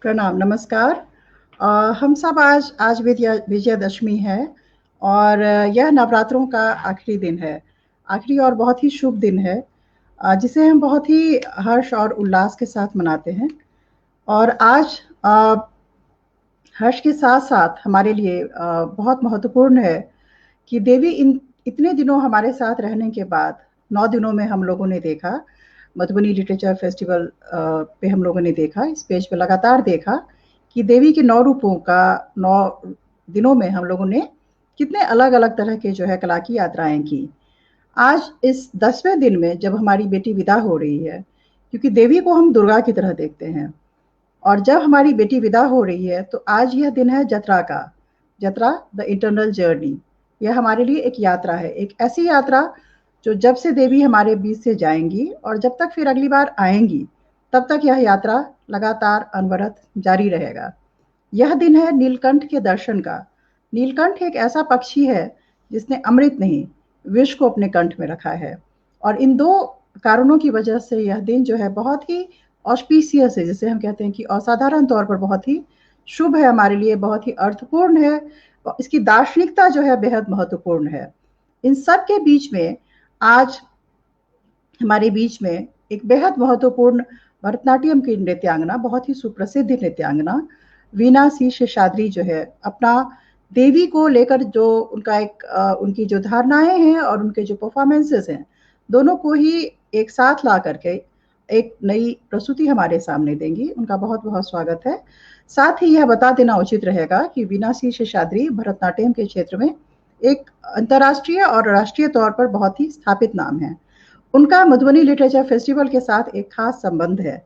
प्रणाम, नमस्कार। हम सब आज विजयदशमी है और यह नवरात्रों का आखिरी दिन है, आखिरी और बहुत ही शुभ दिन है, जिसे हम बहुत ही हर्ष और उल्लास के साथ मनाते हैं। और आज हर्ष के साथ-साथ हमारे लिए बहुत महत्वपूर्ण है कि देवी इतने दिनों हमारे साथ रहने के बाद 9 दिनों में हम लोगों ने देखा, मधुबनी लिटरेचर फेस्टिवल पे हम लोगों ने देखा, इस पेज पे लगातार देखा कि देवी के 9 रूपों का 9 दिनों में हम लोगों ने कितने अलग-अलग तरह के जो है कला की यात्राएँ की। आज इस 10वें दिन में जब हमारी बेटी विदा हो रही है, क्योंकि देवी को हम दुर्गा की तरह देखते हैं और जब हमारी बेटी विदा हो रही है, तो आज यह दिन है जतरा का, जतरा द इटर्नल जर्नी। यह हमारे लिए एक यात्रा है, एक ऐसी यात्रा जो जब से देवी हमारे बीच से जाएँगी और जब तक फिर अगली बार आएँगी, तब तक यह यात्रा लगातार अनवरत जारी रहेगा। यह दिन है नीलकंठ के दर्शन का। नीलकंठ एक ऐसा पक्षी है जिसने अमृत नहीं, विष को अपने कंठ में रखा है और इन 2 कारणों की वजह से यह दिन जो है बहुत ही ऑस्पिशियस है, जिसे हम कहते हैं कि असाधारण तौर पर बहुत ही शुभ है हमारे लिए, बहुत ही अर्थपूर्ण है। इसकी दार्शनिकता जो है बेहद महत्वपूर्ण है। इन सब के बीच में आज हमारे बीच में एक बेहद महत्वपूर्ण भरतनाट्यम की नृत्यांगना, बहुत ही सुप्रसिद्ध नृत्यांगना वीणा सी शेषाद्री जो है, अपना देवी को लेकर जो उनका उनकी जो धारणाएँ हैं और उनके जो परफॉर्मेंसेज़ हैं, दोनों को ही एक साथ ला करके एक नई प्रस्तुति हमारे सामने देंगी। उनका बहुत-बहुत स्वागत है। साथ ही यह बता देना उचित रहेगा कि वीणा सी शेषाद्री भरतनाट्यम के क्षेत्र में एक अंतर्राष्ट्रीय और राष्ट्रीय तौर पर बहुत ही स्थापित नाम है। उनका मधुबनी लिटरेचर फेस्टिवल के साथ एक खास संबंध है।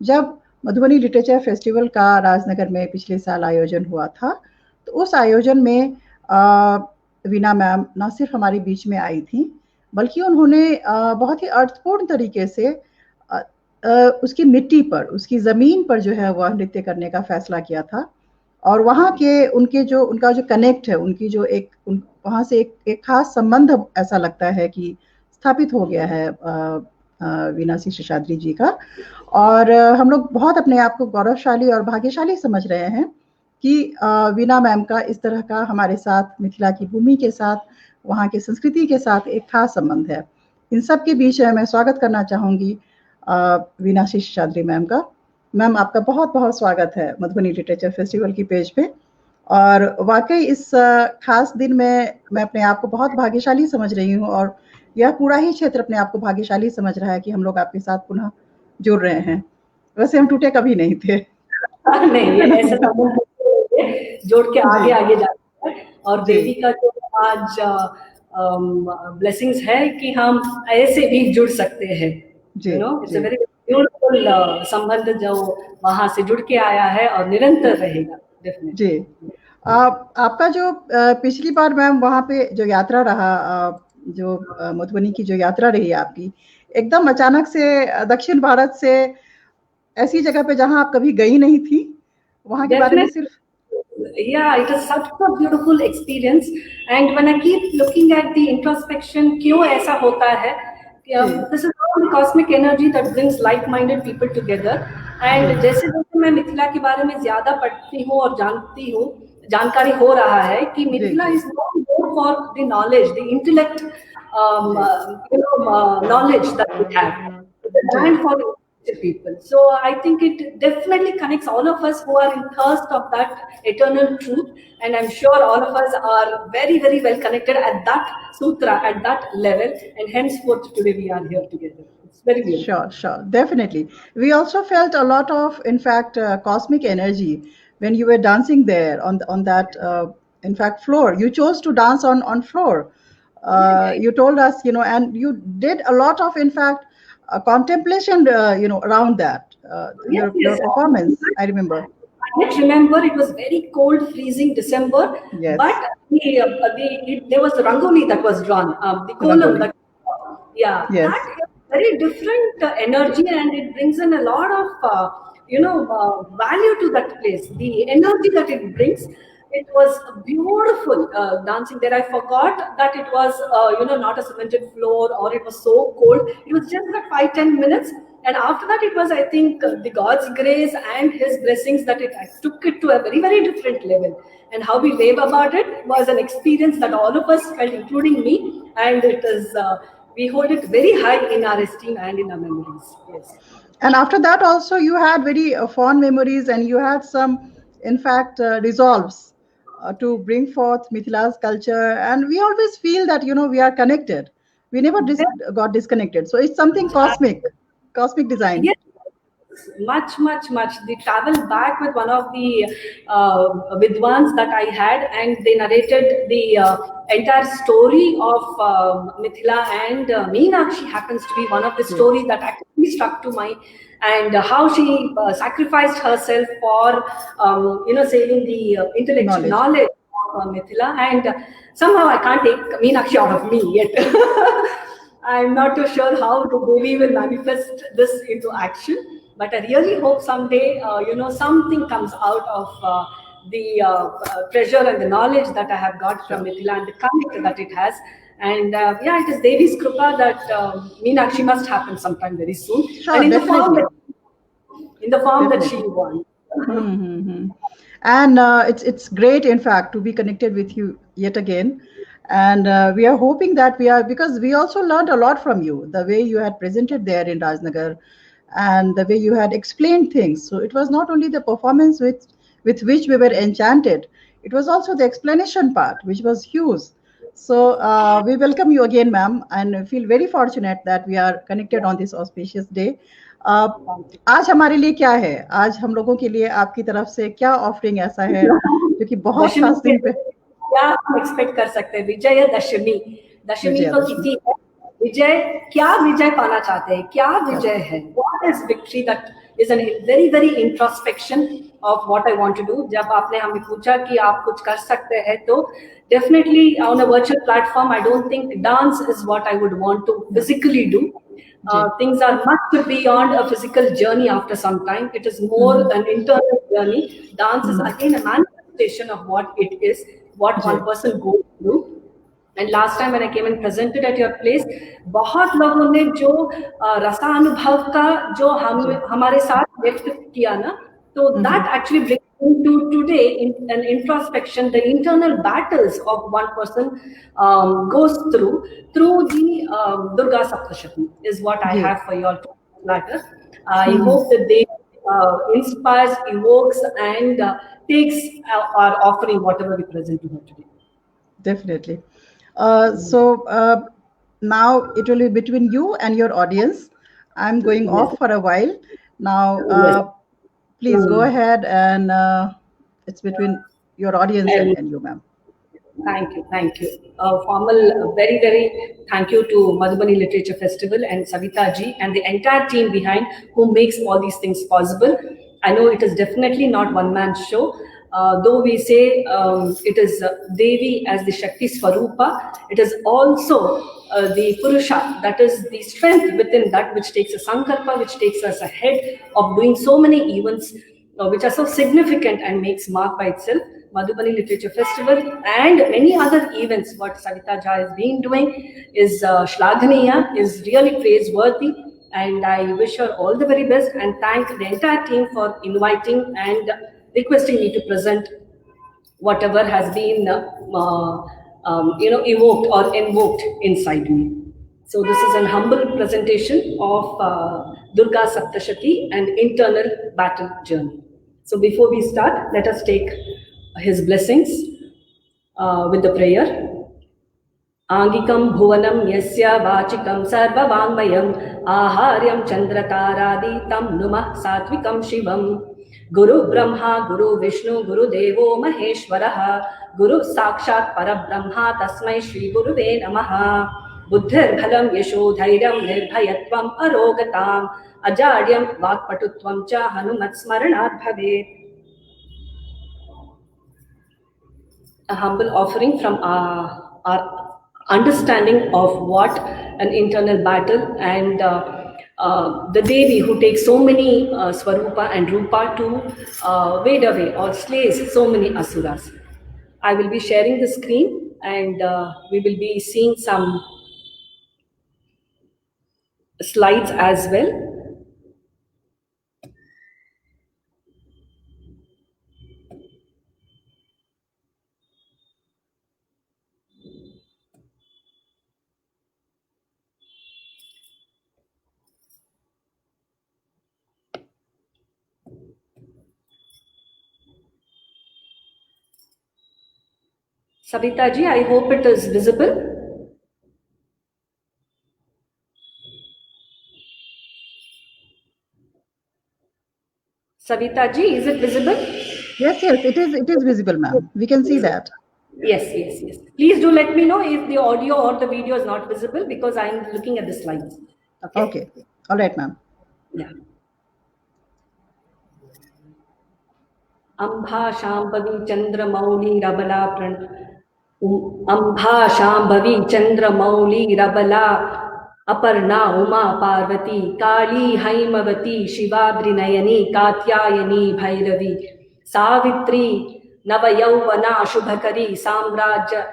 जब मधुबनी लिटरेचर फेस्टिवल का राजनगर में पिछले साल आयोजन हुआ था, तो उस आयोजन में वीणा मैम ना सिर्फ हमारे बीच में आई थी, बल्कि उन्होंने बहुत ही अर्थपूर्ण तरीके से उसकी मिट्टी पर, उसकी ज़मीन पर जो है वह नृत्य करने का फैसला किया था और वहाँ के उनका जो कनेक्ट है, उनकी जो वहाँ से एक खास संबंध ऐसा लगता है कि स्थापित हो गया है वीणा सी शेषाद्री जी का। और हम लोग बहुत अपने आप को गौरवशाली और भाग्यशाली समझ रहे हैं कि वीणा मैम का इस तरह का हमारे साथ मिथिला की भूमि के साथ, वहाँ की संस्कृति के साथ एक खास संबंध है। इन सब के बीच मैं स्वागत करना चाहूँगी वीणा सी शेषाद्री मैम का। मैम आपका बहुत-बहुत स्वागत है मधुबनी लिटरेचर फेस्टिवल की पेज पे और वाक़ई इस खास दिन में मैं अपने आप को बहुत भाग्यशाली समझ रही हूँ और यह पूरा ही क्षेत्र अपने आप को भाग्यशाली समझ रहा है कि हम लोग आपके साथ पुनः जुड़ रहे हैं। वैसे हम टूटे कभी नहीं थे। नहीं, ऐसा जोड़ के आगे जाते हैं और देवी का जो आज ब्लेसिंग्स है कि हम ऐसे भी जुड़ सकते हैं। You know, it's a very beautiful संबंध जो वहां से जुड़ के आया है और निरंतर रहेगा। जी, आपका जो पिछली बार मैम वहाँ पे जो यात्रा रहा, जो मधुबनी की जो यात्रा रही आपकी, एकदम अचानक से दक्षिण भारत से ऐसी जगह पे जहाँ आप कभी गई नहीं थी, वहाँ के बारे में सिर्फ Yeah, it is such a beautiful experience. And when I keep looking at the introspection, क्यों ऐसा होता है? This is all the cosmic energy that brings like-minded people together. And जैसे जैसे मैं मिथिला के बारे में ज़्यादा पढ़ती हूँ और जानती हूँ, जानकारी हो रहा है कि Mithila is not more for the knowledge, the intellect, knowledge that we have, and for people. So I think it definitely connects all of us who are in thirst of that eternal truth, and I'm sure all of us are very, very well connected at that sutra, at that level, and henceforth today we are here together. It's very beautiful. Sure, definitely. We also felt a lot of, in fact, cosmic energy when you were dancing there on that, in fact, floor. You chose to dance on floor. You told us, and you did a lot of, in fact, contemplation, around that, your performance, I remember. I remember it was very cold, freezing December, but there was the rangoli that was drawn, the kolam that, that is very different energy, and it brings in a lot of, value to that place. The energy that it brings, it was beautiful dancing there. I forgot that it was, not a cemented floor or it was so cold. It was just like 5-10 minutes, And after that, it was, I think, the God's grace and His blessings that I took it to a very, very different level. And how we rave about it was an experience that all of us felt, including me. And it is, we hold it very high in our esteem and in our memories. Yes. And after that also you had very fond memories, and you had some, in fact, resolves to bring forth Mithila's culture. And we always feel that, we are connected. We never got disconnected. So it's something cosmic design. Yes. Much. They traveled back with one of the Vidwans that I had, and they narrated the entire story of Mithila, and Meenakshi happens to be one of the stories that actually struck to my, and how she sacrificed herself for saving the intellectual knowledge of Mithila, and somehow I can't take Meenakshi out of me yet. I'm not too sure how we will manifest this into action. But I really hope someday, something comes out of the treasure and the knowledge that I have got from Mithila and the connect that it has. And it is Devi's Kripa that Meenakshi must happen sometime very soon. Sure, and in definitely. the form that she wants. And it's great, in fact, to be connected with you yet again. And we are hoping that because we also learned a lot from you, the way you had presented there in Rajnagar, and the way you had explained things. So it was not only the performance with which we were enchanted, it was also the explanation part, which was huge. So we welcome you again, ma'am, and feel very fortunate that we are connected on this auspicious day. आज हमारे लिए क्या है? आज हम लोगों के लिए आपकी तरफ से क्या ऑफरिंग ऐसा है जो कि बहुत खास दिन पे क्या हम एक्सपेक्ट कर सकते हैं? विजयदशमी को तिथि है। विजय, क्या विजय पाना चाहते हैं? क्या विजय है? What is victory? That is a very, very introspection of what I want to do. जब आपने हमें पूछा कि आप कुछ कर सकते हैं, तो definitely on a virtual platform, I don't think dance is what I would want to physically do. Things are much beyond a physical journey after some time. It is more an internal journey. Dance is again a manifestation of what it is, what one person goes through. And last time when I came and presented at your place, बहुत लोगों ने जो रसानुभव का जो हमारे साथ व्यक्त किया ना, तो that actually brings into today in an introspection, the internal battles of one person goes through the Durga Saptashati is what I have for you all to later. I hope that they inspires, evokes, and takes our offering, whatever we present to her today. Definitely. So now it will be between you and your audience. I'm going off for a while now. Please go ahead, and it's between your audience and you, ma'am. Thank you. Formal, very, very thank you to Madhubani Literature Festival and Savita ji and the entire team behind who makes all these things possible. I know it is definitely not one-man show. Though we say it is Devi as the Shakti Swarupa, it is also the Purusha, that is the strength within that which takes a Sankalpa, which takes us ahead of doing so many events which are so significant and makes mark by itself. Madhubani Literature Festival and many other events, what Savita Jha has been doing is Shlaghaniya, is really praiseworthy. And I wish her all the very best and thank the entire team for inviting and requesting me to present whatever has been evoked or invoked inside me. So this is an humble presentation of Durga Saptashati and internal battle journey. So before we start, let us take his blessings with the prayer. Angikam bhuvanam yasya vachikam sarva vangmayam aharyam chandratara tam numah satvikam shivam. Guru Brahma, Guru Vishnu, Guru Devo Maheshwaraha, Guru Sakshat Parabrahma, Tasmai Shri Guruve Namaha. Buddhir Bhalam Yasho Dhairyam Nirbhayatvam Arogatam, Ajaryam Vakpatutvam Cha Hanumat Smaranat Bhavet. A humble offering from our understanding of what an internal battle and the Devi who takes so many Swarupa and Rupa to wade away or slays so many Asuras. I will be sharing the screen and we will be seeing some slides as well. Savita ji, I hope it is visible. Savita ji, is it visible? Yes, it is visible, ma'am. We can see that. Yes. Please do let me know if the audio or the video is not visible, because I am looking at the slides. Okay. All right, ma'am. Yeah. Ambha Shambhavi Chandra Mauli Rabala Ambha Shambhavi Chandra Mauli Rabala Aparna Uma Parvati Kali Haimavati Shivadri Nayani Katyayani Bhairavi Savitri Navayauvana Shubhakari Samraja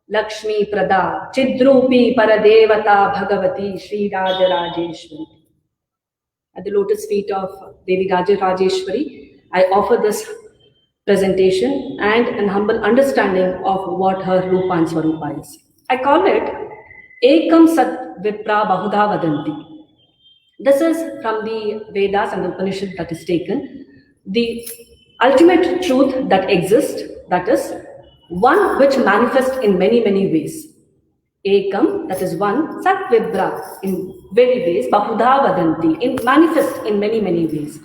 Lakshmi Prada Chidrupi Paradevata Bhagavati Sri Raja Rajeshwari. At the lotus feet of Devi Raja Rajeshwari, I offer this presentation and an humble understanding of what her Rupa and Swarupa is. I call it Ekam Sat Vipra Bahudha Vadanti. This is from the Vedas and the Upanishad that is taken. The ultimate truth that exists, that is one which manifests in many ways. Ekam, that is one, Sat Vibra, in very ways, Bahudha Vadanti, manifest in many ways.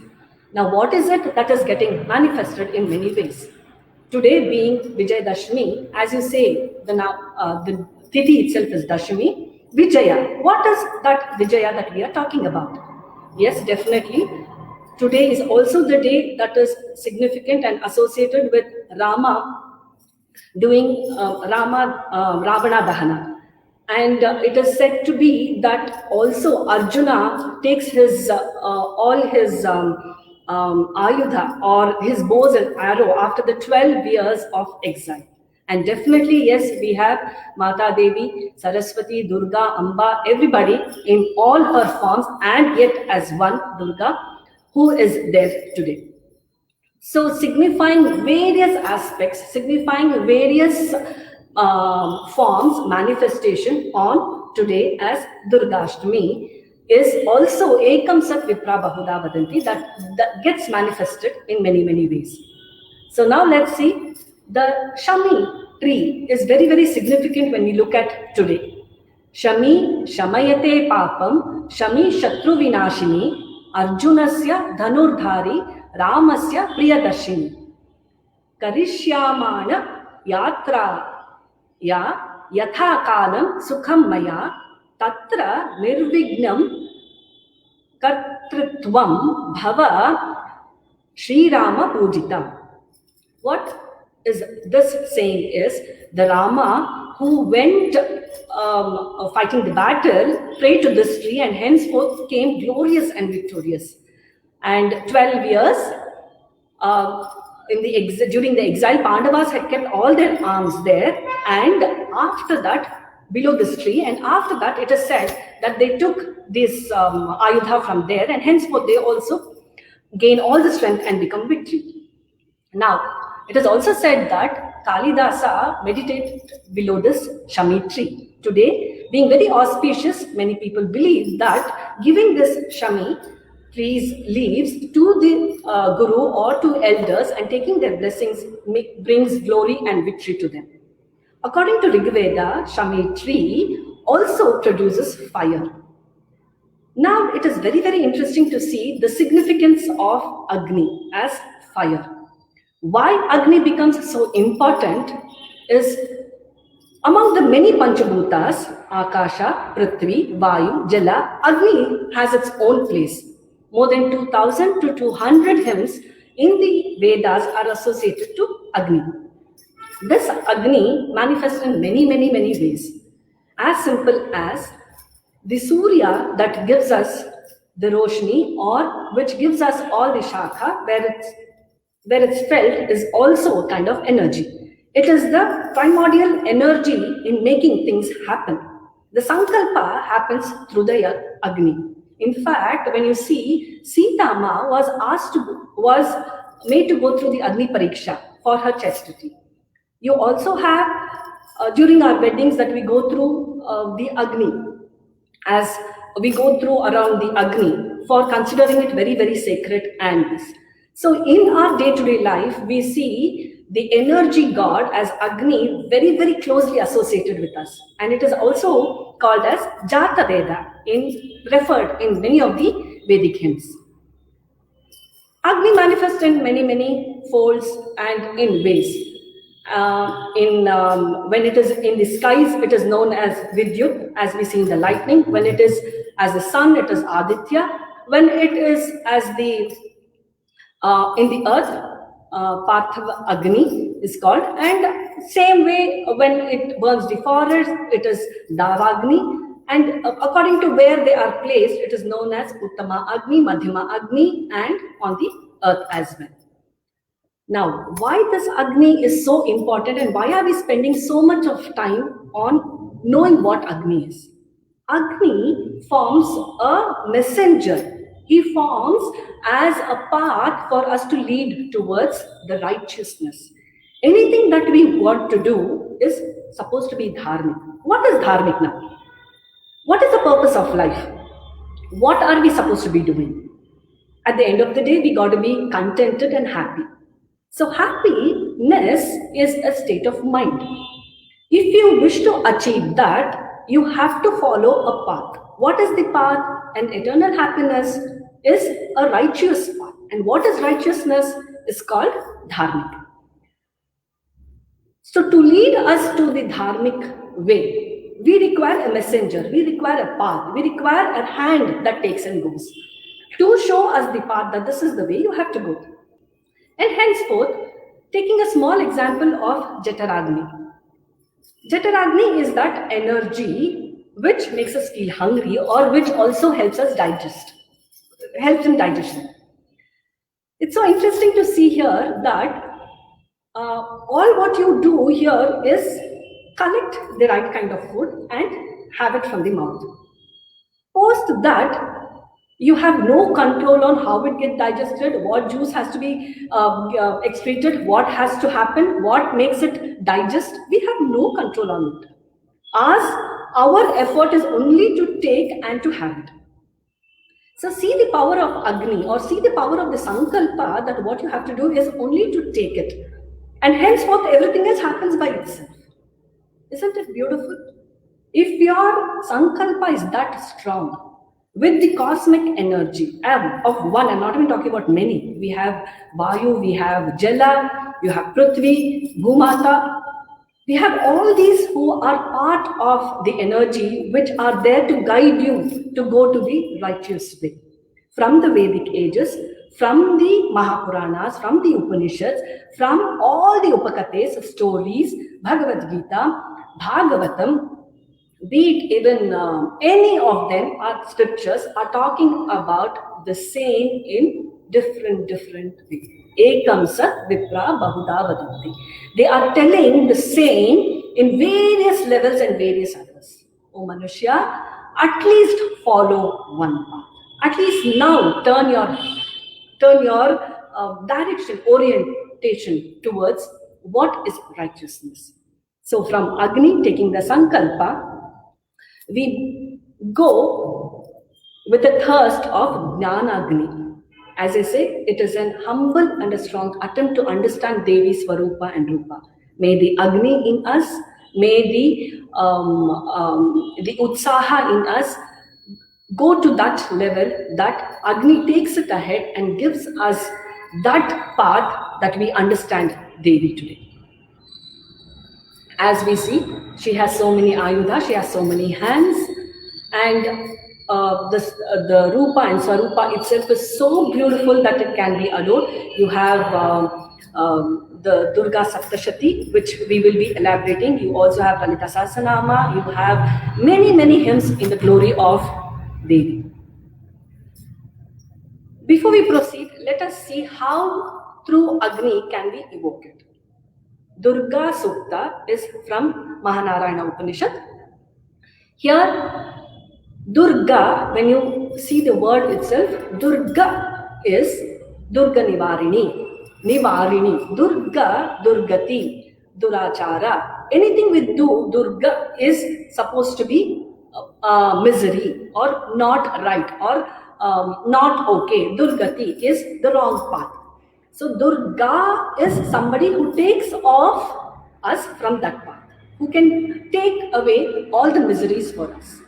Now, what is it that is getting manifested in many ways? Today being Vijay Dashmi, as you say, the Tithi itself is Dashmi. Vijaya, what is that Vijaya that we are talking about? Yes, definitely. Today is also the day that is significant and associated with Rama doing Ravana Dahana. And it is said to be that also Arjuna takes his all his ayudha or his bows and arrow after the 12 years of exile. And definitely, yes, we have Mata Devi, Saraswati, Durga, Amba, everybody in all her forms, and yet as one Durga who is there today. So signifying various aspects, signifying various forms, manifestation on today as Durgashtami is also Ekam Sat Vipra Bahudha Vadanti, that gets manifested in many ways. So now let's see, the Shami tree is very significant when we look at today. Shami Shamayate Papam, Shami Shatru Vinashini, Arjunasya Dhanurdhari, Ramasya Priyadashini. Karishyamana Yatra Ya Yatha Kalam Sukham Maya Tatra Nirvignam Kartritvam Bhava Sri Rama Pujita. What is this saying is, the Rama who went fighting the battle prayed to this tree and henceforth came glorious and victorious. And 12 years during the exile, Pandavas had kept all their arms there, and after that, below this tree, and after that it is said that they took this ayudha from there, and henceforth they also gain all the strength and become victory. Now, it is also said that Kalidasa meditated below this Shami tree. Today, being very auspicious, many people believe that giving this Shami tree's leaves to the Guru or to elders and taking their blessings brings glory and victory to them. According to Rig Veda, Shami tree also produces fire. Now, it is very interesting to see the significance of Agni as fire. Why Agni becomes so important is, among the many Panchabhutas, Akasha, Prithvi, Vayu, Jala, Agni has its own place. More than 2,000 to 200 hymns in the Vedas are associated to Agni. This Agni manifests in many ways. As simple as the Surya that gives us the Roshni, or which gives us all the Shakha, where it's felt, is also a kind of energy. It is the primordial energy in making things happen. The Sankalpa happens through the Agni. In fact, when you see, Sita Ma was made to go through the Agni Pariksha for her chastity. You also have, during our weddings, that we go through the Agni, as we go through around the Agni, for considering it very sacred and this. So in our day-to-day life, we see the energy god as Agni very, very closely associated with us. And it is also called as Jata Veda, referred in many of the Vedic hymns. Agni manifests in many, many folds and in ways. When it is in the skies, it is known as Vidyut, as we see in the lightning. When it is as the sun, it is Aditya. When it is as the in the earth, Parthav Agni is called. And same way, when it burns the forest, it is Davagni. And according to where they are placed, it is known as Uttama Agni, Madhyama Agni, and on the earth as well. Now, why this Agni is so important, and why are we spending so much of time on knowing what Agni is? Agni forms a messenger. He forms as a path for us to lead towards the righteousness. Anything that we want to do is supposed to be dharmic. What is dharmic now? What is the purpose of life? What are we supposed to be doing? At the end of the day, we got to be contented and happy. So happiness is a state of mind. If you wish to achieve that, you have to follow a path. What is the path? And eternal happiness is a righteous path. And what is righteousness is called dharmic. So to lead us to the dharmic way, we require a messenger, we require a path, we require a hand that takes and goes to show us the path that this is the way you have to go. And henceforth, taking a small example of Jataragni. Jataragni is that energy which makes us feel hungry or which also helps us digest, helps in digestion. It's so interesting to see here that all what you do here is collect the right kind of food and have it from the mouth. Post that, you have no control on how it gets digested, what juice has to be excreted, what has to happen, what makes it digest. We have no control on it. Our effort is only to take and to have it. So see the power of Agni, or see the power of the Sankalpa, that what you have to do is only to take it. And henceforth everything else happens by itself. Isn't it beautiful? If your Sankalpa is that strong, with the cosmic energy of one, I'm not even talking about many. We have Vayu, we have Jala, you have Prithvi, Bhumata. We have all these who are part of the energy which are there to guide you to go to the righteous way. From the Vedic ages, from the Mahapuranas, from the Upanishads, from all the Upakates, stories, Bhagavad Gita, Bhagavatam, be it even any of them, are scriptures are talking about the same in different ways. Ekam sat vipra bahuda vadanti. They are telling the same in various levels and various others. O Manushya, at least follow one path. At least now turn your direction, orientation towards what is righteousness. So from Agni, taking the Sankalpa, we go with a thirst of Jnana-Agni. As I say, it is an humble and a strong attempt to understand Devi Swarupa and Rupa. May the Agni in us, may the Utsaha in us go to that level that Agni takes it ahead and gives us that path that we understand Devi today. As we see, she has so many ayudha, she has so many hands, and the Rupa and Swarupa itself is so beautiful that it can be adored. You have the Durga Saptashati, which we will be elaborating. You also have Lalita Sahasranama. You have many hymns in the glory of Devi. Before we proceed, let us see how through Agni can we evoke it. Durga Sukta is from Mahanarayana Upanishad. Here, Durga, when you see the word itself, Durga is Durga Nivarini. Nivarini. Durga, Durgati, Durachara. Anything with Durga is supposed to be misery or not right or not okay. Durgati is the wrong path. So Durga is somebody who takes off us from that path, who can take away all the miseries for us.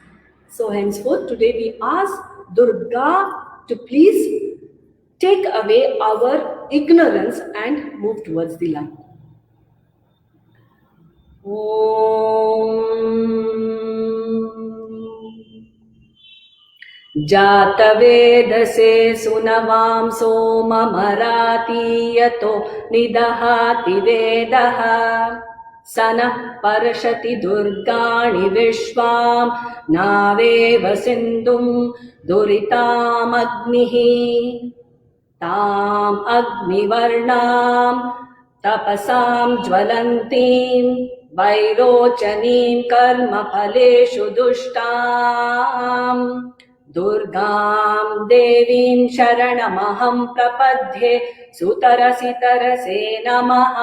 So henceforth, today we ask Durga to please take away our ignorance and move towards the light. जातवेदसे सुनवां सोममराति यतो निदहाति वेदः सनः पर्षति दुर्गाणि विश्वां नावेव सिन्धुं दुरितामग्निः ताम् अग्निवर्णां तपसां ज्वलन्तीं वैरोचनीं कर्मफलेषु दुष्टाम् दुर्गां देवीं शरणमहं प्रपद्ये सुतरसि तरसे नमः.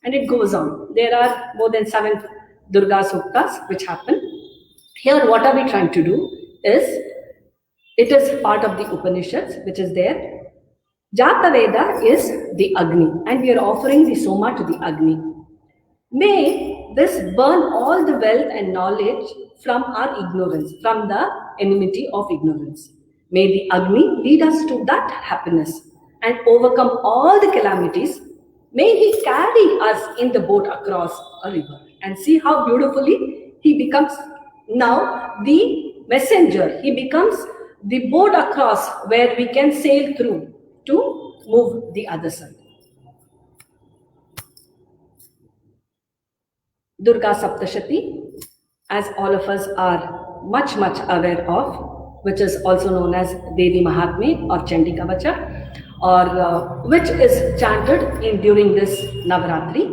And it goes on. There are more than 7 Durga Suktas which happen. Here what are we trying to do is, it is part of the Upanishads which is there. Jataveda is the Agni and we are offering the Soma to the Agni. May this burn all the wealth and knowledge from our ignorance, from the enmity of ignorance. May the Agni lead us to that happiness and overcome all the calamities. May he carry us in the boat across a river. And see how beautifully he becomes now the messenger. He becomes the boat across where we can sail through to move the other side. Durga Saptashati, as all of us are much aware of, which is also known as Devi Mahatmya or Chandi Kavacha, or which is chanted during this Navaratri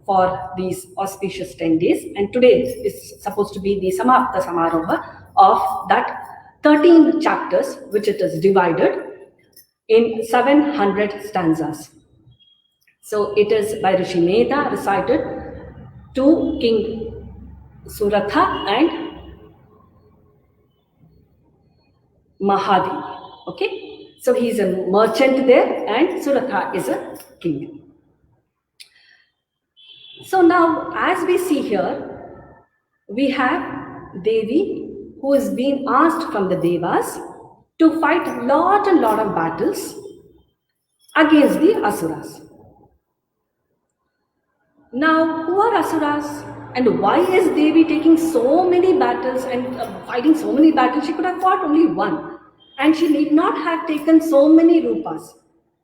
for these auspicious 10 days. And today is supposed to be the Samapta Samaroha of that 13 chapters, which it is divided in 700 stanzas. So it is by Rishi Meda, recited to King Suratha and Mahadevi. Okay, so he is a merchant there and Suratha is a king. So now, as we see here, we have Devi who is being asked from the Devas to fight lot and lot of battles against the Asuras. Now, who are Asuras and why is Devi taking so many battles and fighting so many battles? She could have fought only one and she need not have taken so many rupas.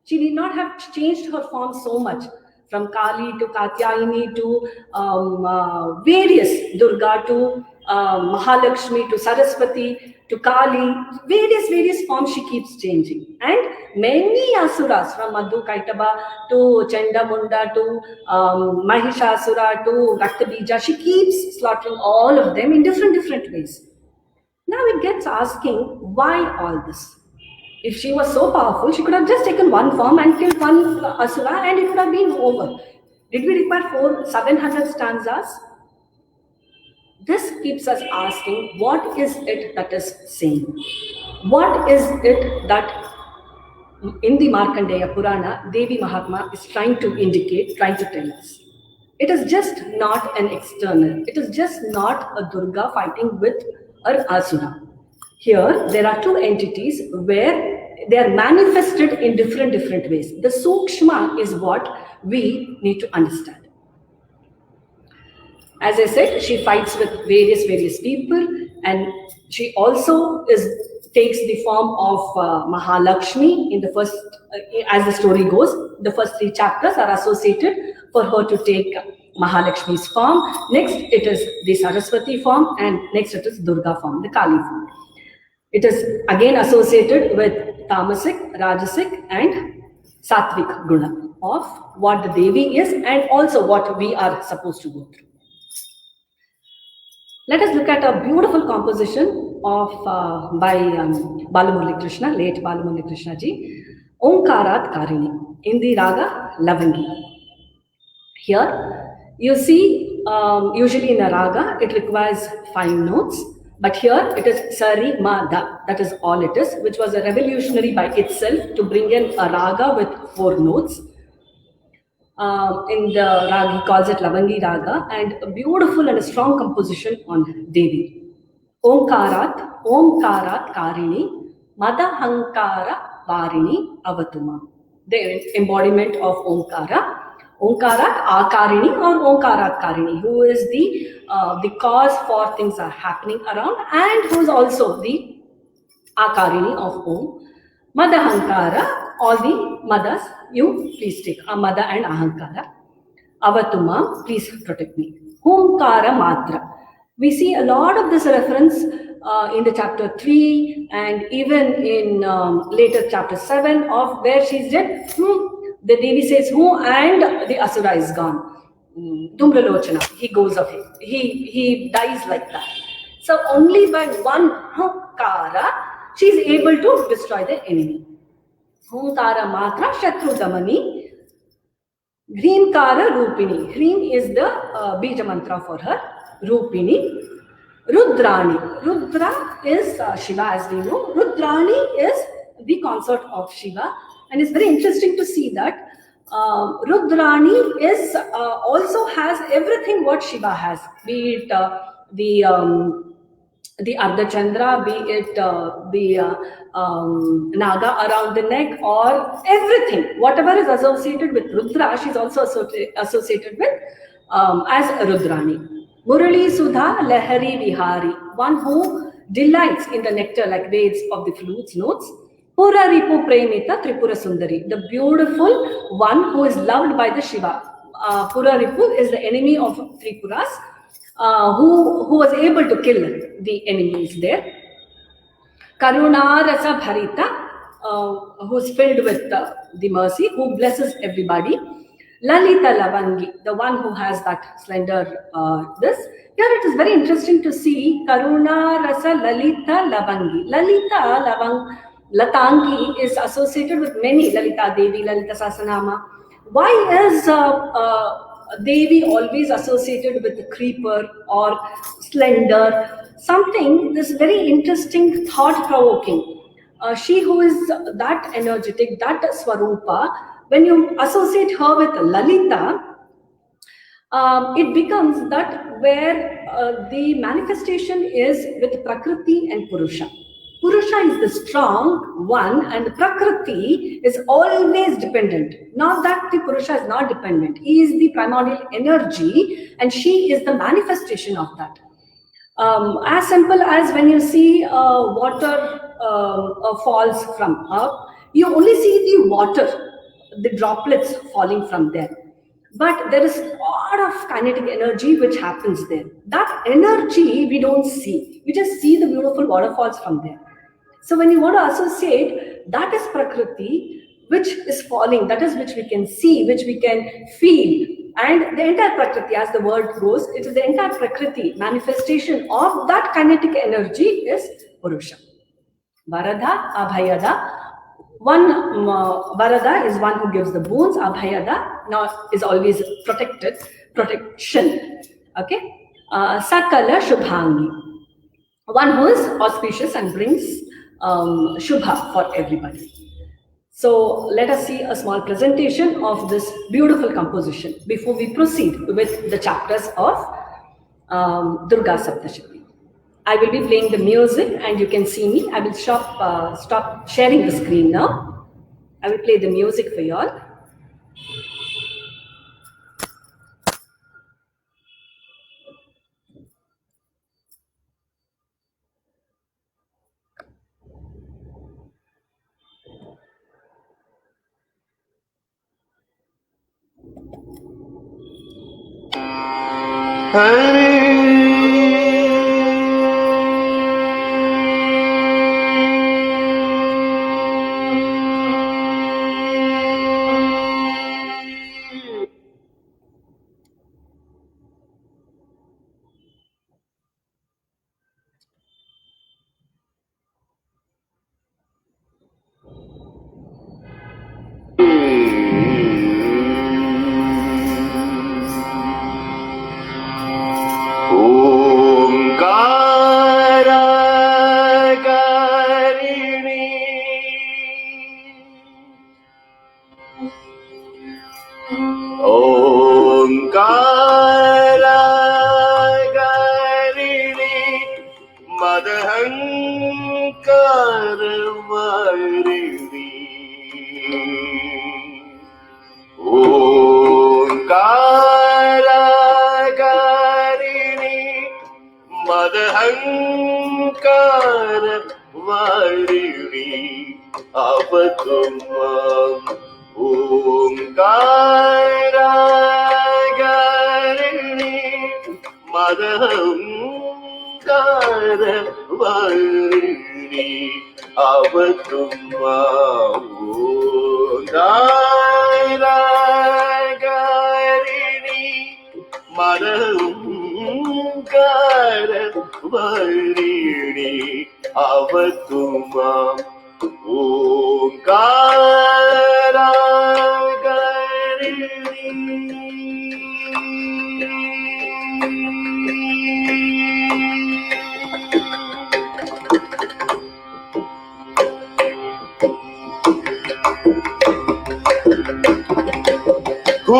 She need not have changed her form so much, from Kali to Katyayini to various, Durga to Mahalakshmi to Saraswati to Kali, various forms she keeps changing. And many Asuras, from Madhu Kaitaba to Chandamunda to Mahishasura to Raktabija, she keeps slaughtering all of them in different ways. Now it gets asking, why all this? If she was so powerful, she could have just taken one form and killed one Asura and it would have been over. Did we require 700 stanzas? This keeps us asking, what is it that is saying? What is it that in the Markandeya Purana, Devi Mahatmya is trying to indicate, trying to tell us? It is just not an external. It is just not a Durga fighting with an Asura. Here, there are two entities where they are manifested in different ways. The Sukshma is what we need to understand. As I said, she fights with various people, and she also takes the form of Mahalakshmi in the first, as the story goes, the first 3 chapters are associated for her to take Mahalakshmi's form. Next, it is the Saraswati form, and next it is Durga form, the Kali form. It is again associated with Tamasic, Rajasic, and Sattvic Guna of what the Devi is and also what we are supposed to go through. Let us look at a beautiful composition of by Balamurali Krishna, late Balamurali Krishna ji, Omkarat Karini, in the Raga Lavangi. Here you see, usually in a raga it requires 5 notes, But here it is Sari Ma Da, that is all it is, which was a revolutionary by itself to bring in a raga with 4 notes. In the raga, he calls it Lavangi Raga, and a beautiful and a strong composition on Devi. Omkarat Karini, Madahankara Varini Avatuma. The embodiment of Omkara. Omkarat Akarini or Omkarat Karini, who is the cause for things are happening around, and who is also the Akarini of Om. Madahankara, all the mothers, you please take Mada and Ahankara. Avatuma, please protect me. Humkara Matra. We see a lot of this reference in the chapter 3 and even in later chapter 7 of where she's dead. The Devi says who, and the Asura is gone. Dumralochana, he goes away. He dies like that. So only by one Humkara, she is able to destroy the enemy. Humkara Matra Shatru Damani. Hrimkara Rupini. Hrim is the Bija mantra for her. Rupini. Rudrani. Rudra is Shiva, as we know. Rudrani is the consort of Shiva. And it's very interesting to see that Rudrani is also has everything what Shiva has. Be it the Ardhachandra, be it the Naga around the neck, or everything, whatever is associated with Rudra, she's also associated with as Rudrani. Murali Sudha Lahari Vihari, one who delights in the nectar like waves of the flute's notes. Pura Ripu Premita Tripura Sundari, the beautiful one who is loved by the Shiva. Pura Ripu is the enemy of Tripuras, who was able to kill the enemies there. Karuna Rasa Bharita, who is filled with the mercy, who blesses everybody. Lalita Lavangi, the one who has that slender this. Here it is very interesting to see Karuna Rasa Lalita Lavangi. Lalita Latangi is associated with many, Lalita Devi, Lalita Sasanama. Why is Devi always associated with the creeper or slender? Something, this very interesting, thought-provoking. She who is that energetic, that Swarupa, when you associate her with Lalita, it becomes that where the manifestation is with Prakriti and Purusha. Purusha is the strong one and Prakriti is always dependent. Not that the Purusha is not dependent. He is the primordial energy and she is the manifestation of that. As simple as when you see water falls from up, you only see the water, the droplets falling from there. But there is a lot of kinetic energy which happens there. That energy we don't see. We just see the beautiful waterfalls from there. So when you want to associate, that is Prakriti, which is falling, that is which we can see, which we can feel. And the entire Prakriti, as the word goes, it is the entire Prakriti, manifestation of that kinetic energy is Purusha. Varada, Abhayada. One Varada is one who gives the boons. Abhayada now is always protection. Okay. Sakala Shubhangi, one who is auspicious and brings Shubha for everybody. So let us see a small presentation of this beautiful composition before we proceed with the chapters of Durga Saptashati. I will be playing the music and you can see me. I will stop sharing the screen now. I will play the music for you all. ओंकारागारिणी मदहंकारवारिणी ओंकारागारिणी मदहंकारवारिणी अवतुमाम् ओंकारागारिणी मदहंकारवारिणी अवतुमाम् ओंकारागारिणी मदहंकारवारिणी अवतुमाम्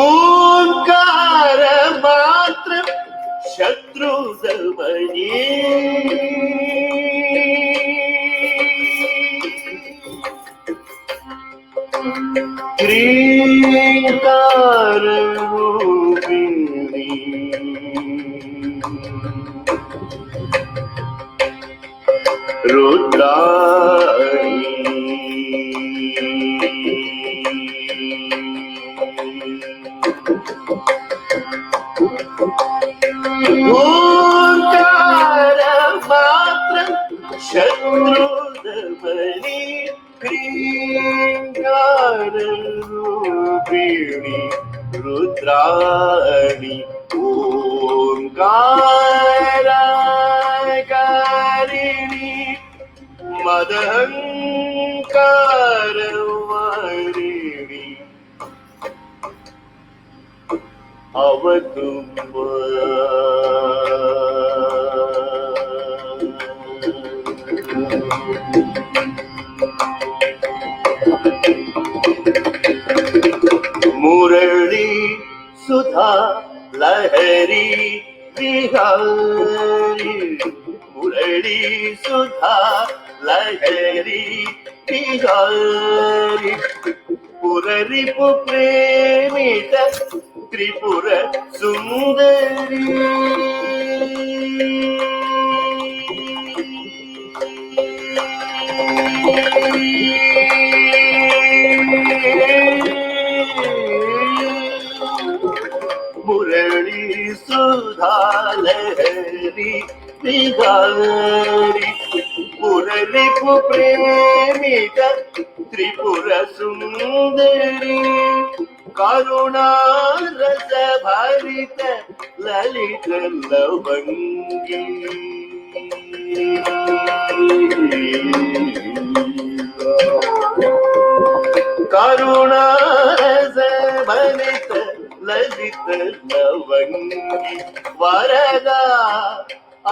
ओंकार मात्र शत्रु दमनी क्रींकार रूपिणी ओंकार मात्र शत्रु दमनी क्रींकार रूपिणी रुद्राणी ओंकारागारिणी मदहंकारवारिणी मुरली सुधा लहरी बिहारी मुरली सुधा लहरी बिहारी पुररिपु प्रेमित त्रिपुर सुंदरी मुरली सुधा लहरी बिहारी मुरली प्रेमित त्रिपुर सुंदरी करुणा रस भरित ललित लवंगी करुणा रस भरित ललित लवंगी वरदा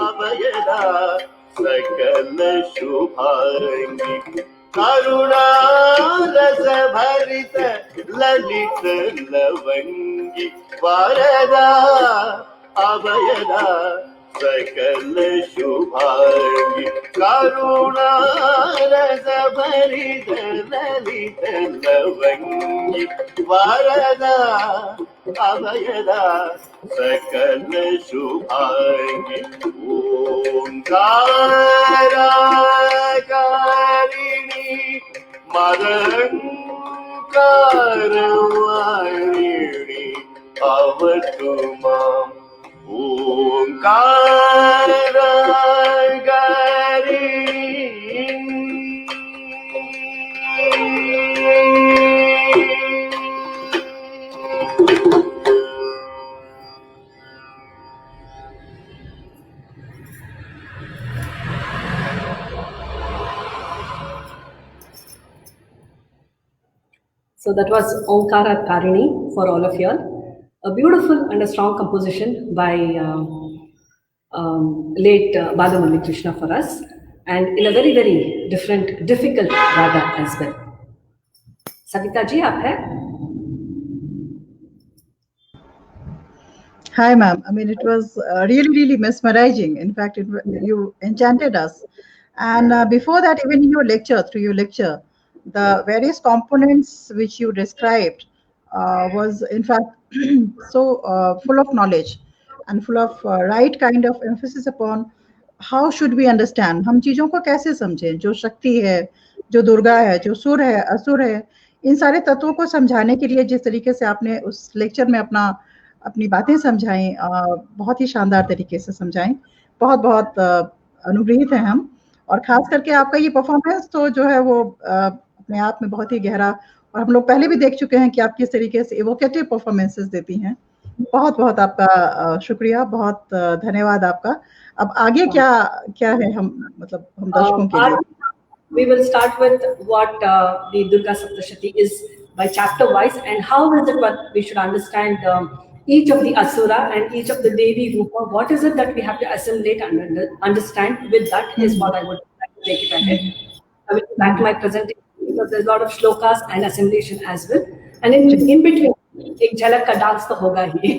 अभयदा सकल शुभांगी करुणा रस भरित ललित लवंगी वरदा अभयदा सकल शुभांगी करुणा रस भरित ललित लवंगी वरदा अभयदा सकल शुभांगी ओंकारागारिणी मदहंकारवारिणी अवतु माम् So that was Omkara Karini for all of you all. A beautiful and a strong composition by late Balamurali Krishna for us, and in a very, very different, difficult raga as well. Savita ji, aap hai? Hi, ma'am. I mean, it was really, really mesmerizing. In fact, you enchanted us. And before that, even in your lecture, through your lecture, the various components which you described was, in fact, so full of knowledge and full of right kind of emphasis upon how should we understand, हम चीज़ों को कैसे समझें, जो शक्ति है, जो दुर्गा है, जो सुर है, असुर है, इन सारे तत्वों को समझाने के लिए जिस तरीके से आपने उस लेक्चर में अपनी बातें समझाई, बहुत ही शानदार तरीके से समझाई। बहुत-बहुत अनुग्रहित हैं हम, और ख़ास करके आपका ये परफ़ॉर्मेंस तो जो है वो अपने आप में बहुत ही गहरा, और हम लोग पहले भी देख चुके हैं कि आप किस तरीके से इवोकेटिव परफ़ॉर्मेंसेस देती हैं। बहुत-बहुत आपका शुक्रिया, बहुत धन्यवाद आपका। अब आगे क्या है, हम मतलब हम दर्शकों के लिए? We will start with what the Durga Saptashati is by chapter wise, and how is it what we should understand each of the Asura and each of the Devi Rupa. What is it that we have to assimilate and understand? With that is what I would like to take it ahead. I will go back to my presentation because there's a lot of shlokas and assimilation as well. And in between, एक झलक का dance तो होगा ही।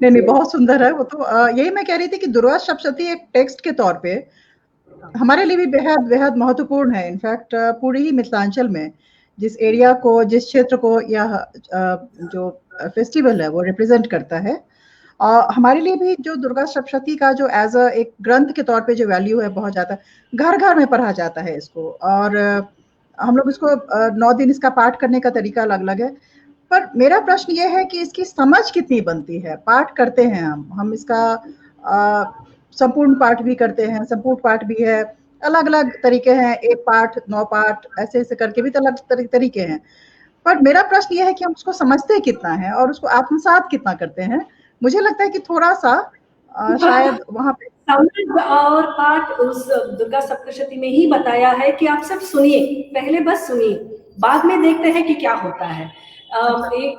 नहीं, बहुत सुंदर है वो तो। यही मैं कह रही थी कि दुर्गा सप्तशती एक टेक्स्ट के तौर पे हमारे लिए भी बेहद बेहद महत्वपूर्ण है। इनफैक्ट पूरी ही मिथिलांचल में जिस एरिया को, जिस क्षेत्र को यह जो फेस्टिवल है वो रिप्रेजेंट करता है, हमारे लिए भी जो दुर्गा सप्तशती का जो एज अ एक ग्रंथ के तौर पे जो वैल्यू है बहुत ज़्यादा, घर घर में पढ़ा जाता है इसको, और हम लोग इसको 9 दिन इसका पाठ करने का तरीका अलग अलग है। पर मेरा प्रश्न ये है कि इसकी समझ कितनी बनती है? पाठ करते हैं हम इसका संपूर्ण पाठ भी करते हैं, संपूर्ण पाठ भी है, अलग अलग तरीके हैं, 1 पाठ 9 पाठ ऐसे करके भी तो अलग तरीके हैं। पर मेरा प्रश्न ये है कि हम उसको समझते कितना है और उसको आत्मसात कितना करते हैं। मुझे लगता है कि थोड़ा सा शायद वहाँ पे समझ और पाठ उस दुर्गा सप्तशती में ही बताया है कि आप सब सुनिए, पहले बस सुनिए, बाद में देखते हैं कि क्या होता है।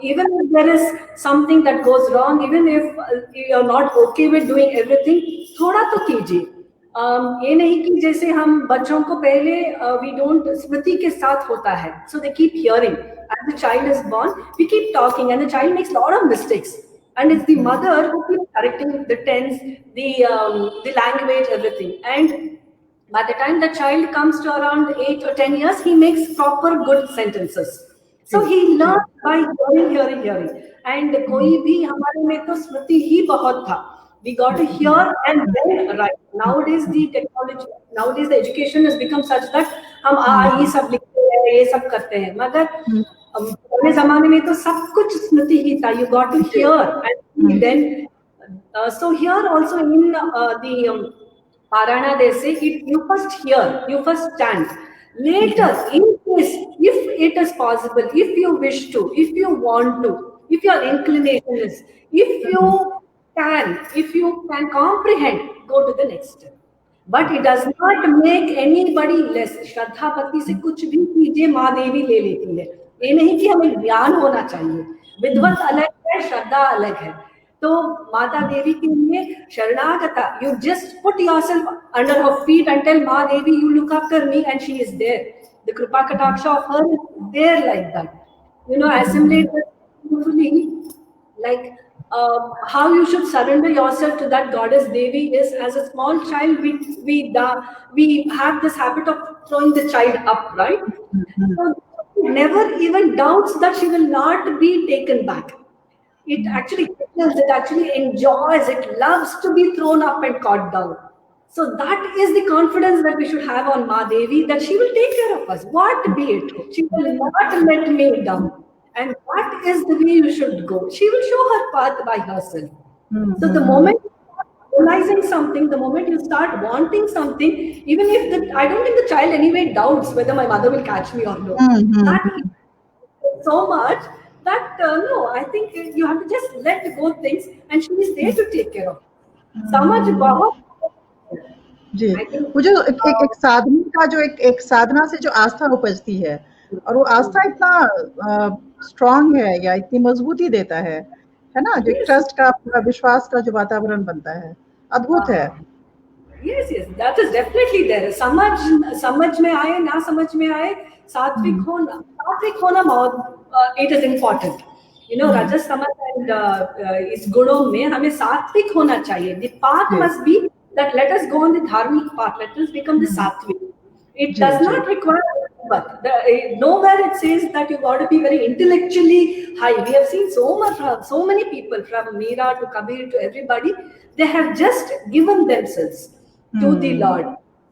Even if there is something that goes wrong, even if you are not okay with doing everything, थोड़ा तो कीजिए। ये नहीं कि जैसे हम बच्चों को पहले we don't, स्मृति के साथ होता है, so they keep hearing. As the child is born, we keep talking, and the child makes a lot of mistakes, and it's the mother who keeps correcting the tense, the language, everything. And by the time the child comes to around 8 or 10 years, he makes proper good sentences. So he learns by hearing. And कोई भी हमारे में तो स्मृति ही बहुत था. We got to hear and then write. Nowadays the technology, nowadays the education has become such that हम ये सब लिखते हैं, ये सब करते हैं, मगर पुराने ज़माने में तो सब कुछ स्मृति ही था. You got to hear and then. So here also in the Parana they say you first hear, you first chant. Later, in case, if it is possible, if you wish to, if you want to, if your inclination is, if you can comprehend, go to the next step. But it does not make anybody less. श्रद्धा भक्ति से कुछ भी कीजिए, माँ देवी ले लेती है। ये नहीं कि हमें ज्ञान होना चाहिए। विद्वत अलग है, श्रद्धा अलग है। तो माता देवी के लिए शरणागता, you just put yourself under her feet and tell Ma Devi, you look after me, and she is there. The Kripa Kataksha of her is there like that. You know, assimilate beautifully, like how you should surrender yourself to that goddess Devi is, as a small child, we have this habit of throwing the child up, right? So never even doubts that she will not be taken back. It actually tickles, it actually enjoys, it loves to be thrown up and caught down. So that is the confidence that we should have on Ma Devi, that she will take care of us, what be it. She will not let me down. And what is the way you should go? She will show her path by herself. So the moment you start realizing something, the moment you start wanting something, even if I don't think the child anyway doubts whether my mother will catch me or no. That is so much that no, I think you have to just let go things, and she is there to take care of. समझ बहुत जी, मुझे एक साधना का जो एक साधना से जो आस्था उपजती है, और वो आस्था इतना स्ट्रांग है या इतनी मजबूती देता है ना, जो ट्रस्ट का, पूरा विश्वास का जो वातावरण बनता है, अद्भुत है। Yes, that is definitely there. समझ में आए ना समझ में आए, सात्विक होना बहुत it is important. Rajas tamas and is gunon mein hame sattvic hona chahiye. The path must be that let us go on the dharmic path, let us become the sattvic. It does not require, but nowhere it says that you got to be very intellectually high. We have seen so many people from Meera to Kabir to everybody, they have just given themselves to the Lord.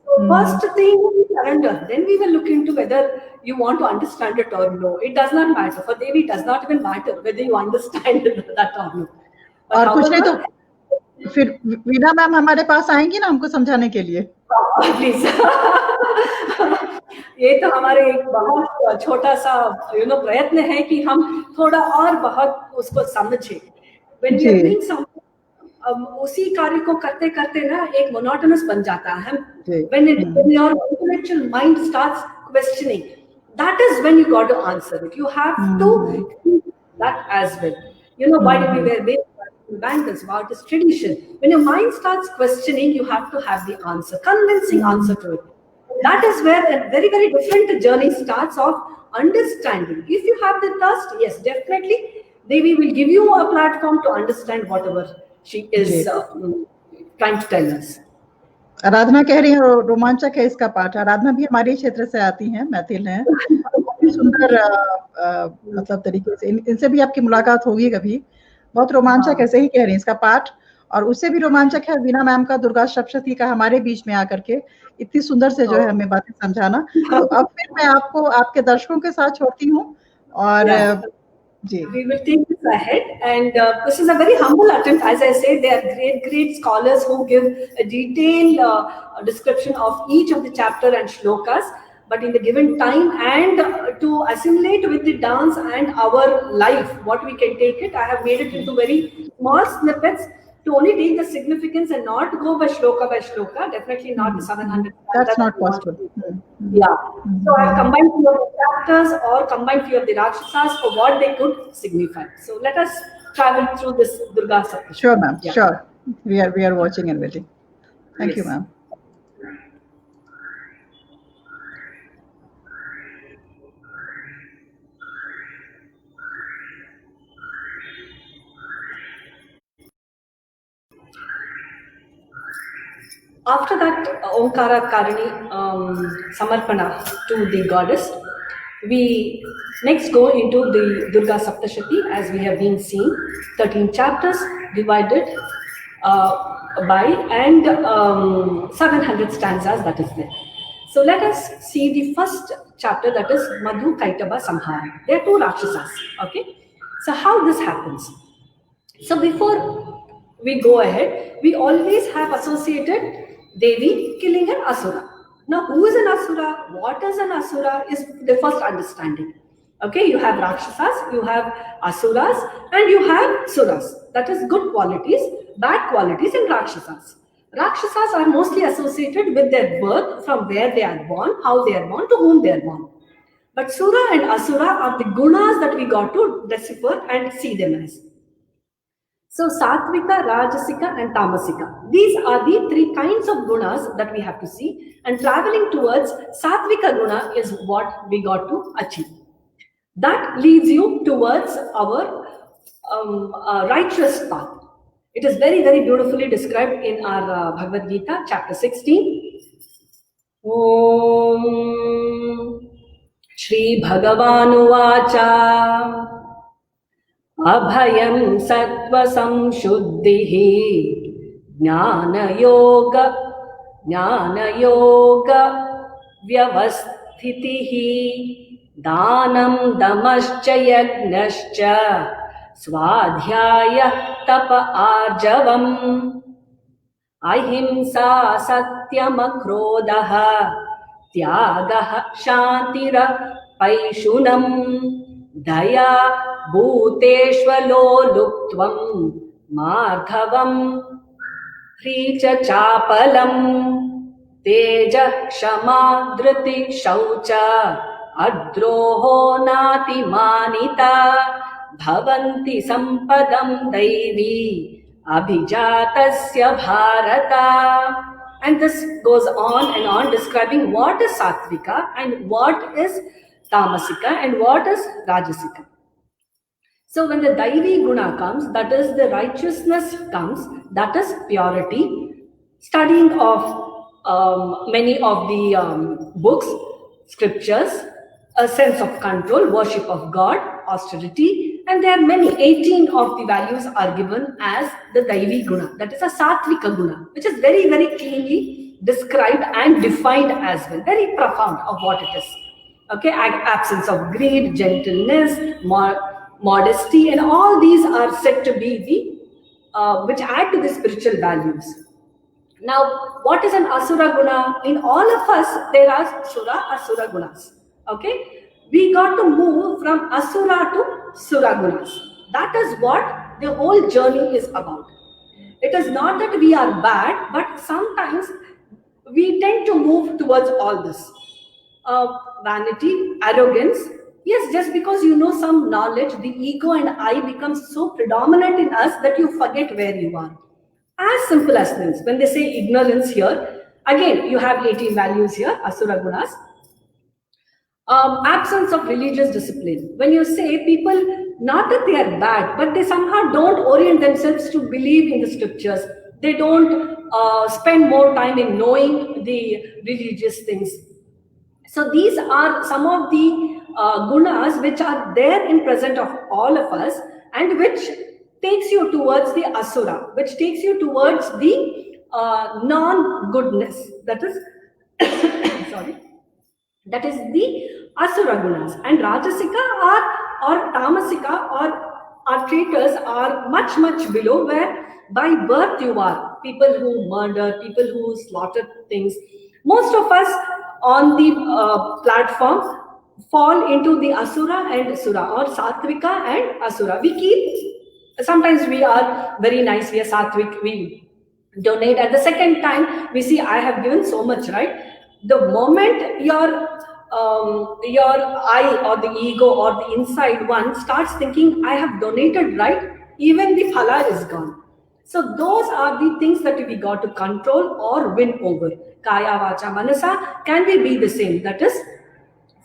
So first thing we surrender, then we will look into whether you want to understand it or no. It does not matter. For Devi, it does not even matter whether you understand that or no. और कुछ नहीं तो फिर वीणा ma'am हमारे पास आएंगी ना हमको समझाने के लिए. प्लीज. ये तो हमारे एक बहुत छोटा सा प्रयत्न है कि हम थोड़ा और बहुत उसको समझे. When we are doing something, उसी कार्य को करते करते ना एक मोनोटोनस बन जाता है. When your intellectual mind starts questioning, that is when you got to answer it. You have to think that as well. Why do we wear bangles? What is tradition? When your mind starts questioning, you have to have the answer, convincing answer to it. That is where a very, very different journey starts of understanding. If you have the thirst, yes, definitely, Devi will give you a platform to understand whatever she is trying to tell us. आराधना कह रही है रोमांचक है इसका पाठ. आराधना भी हमारे क्षेत्र से आती हैं, मैथिल हैं. बहुत सुंदर मतलब तरीके से इनसे भी आपकी मुलाकात होगी कभी. बहुत रोमांचक ऐसे ही कह रही हैं इसका पाठ. और उससे भी रोमांचक है वीणा मैम का दुर्गा सप्तशती का हमारे बीच में आकर के इतनी सुंदर से जो है हमें बातें समझाना. तो अब फिर मैं आपको आपके दर्शकों के साथ छोड़ती हूँ. और we will take this ahead, and this is a very humble attempt. As I said, there are great scholars who give a detailed description of each of the chapter and shlokas, but in the given time and to assimilate with the dance and our life, what we can take it, I have made it into very small snippets to only take the significance and not go by shloka, definitely not the 700. That's not possible. Yeah. So I have combined few of the chapters or combined few of the Rakshasas for what they could signify. So let us travel through this Durga Saptashti. Sure, ma'am. Yeah. Sure. We are watching and waiting. Thank you, ma'am. After that Omkara Karini Samarpana to the goddess, we next go into the Durga Saptashati as we have been seeing. 13 chapters divided by and 700 stanzas that is there. So let us see the first chapter, that is Madhu Kaitaba Samhara. There are two Rakshasas. Okay. So how this happens? So before we go ahead, we always have associated Devi killing an Asura. Now, who is an Asura? What is an Asura is the first understanding. Okay, you have Rakshasas, you have Asuras, and you have Suras. That is good qualities, bad qualities in Rakshasas. Rakshasas are mostly associated with their birth, from where they are born, how they are born, to whom they are born. But Sura and Asura are the gunas that we got to decipher and see them as. So Sattvika, Rajasika and Tamasika. These are the three kinds of gunas that we have to see, and traveling towards Sattvika guna is what we got to achieve. That leads you towards our righteous path. It is very, very beautifully described in our Bhagavad Gita, chapter 16. Om Shri Bhagavan Uvacha Abhayam Sattva Samshuddhihi Jnana Yoga Vyavasthitihi Danam Damascha Yagnascha Swadhyaya Tapa Arjavam Ahimsa Satyam Akrodaha Tyagaha Shantira Paishunam Daya Bhuteshvalo Luktvam Marghavam Hricha Chapalam Teja Kshama Dhriti Shaucha Adroho Nati Manita Bhavanti Sampadam Daivi Abhijatasya Bharata. And this goes on and on describing what is Sattvika and what is Tamasika and what is Rajasika. So when the Daivi Guna comes, that is the righteousness comes, that is purity, studying of many of the books, scriptures, a sense of control, worship of God, austerity, and there are many, 18 of the values are given as the Daivi Guna, that is a Satvika Guna, which is very, very cleanly described and defined as well, very profound of what it is. Okay, absence of greed, gentleness, modesty, and all these are said to be the which add to the spiritual values. Now, what is an Asura Guna? In all of us, there are Sura, Asura Gunas. Okay, we got to move from Asura to Sura Gunas. That is what the whole journey is about. It is not that we are bad, but sometimes we tend to move towards all this. Vanity, arrogance. Yes, just because you know some knowledge, the ego and I becomes so predominant in us that you forget where you are. As simple as this. When they say ignorance here, again, you have 18 values here, Asura Gunas. Absence of religious discipline. When you say people, not that they are bad, but they somehow don't orient themselves to believe in the scriptures. They don't spend more time in knowing the religious things. So these are some of the gunas which are there in present of all of us, and which takes you towards the asura, which takes you towards the non-goodness. That is, sorry, that is the asura gunas. And rajasika or tamasika or traitors are much, much below, where by birth you are people who murder, people who slaughter things. Most of us on the platform fall into the asura and sura, or satvika and asura. We keep, sometimes we are very nice, we are satvik, we donate. At the second time, we see I have given so much, right? The moment your I or the ego or the inside one starts thinking, I have donated, right? Even the phala is gone. So those are the things that we got to control or win over. Kaya, vacha, manasa, can we be the same? That is,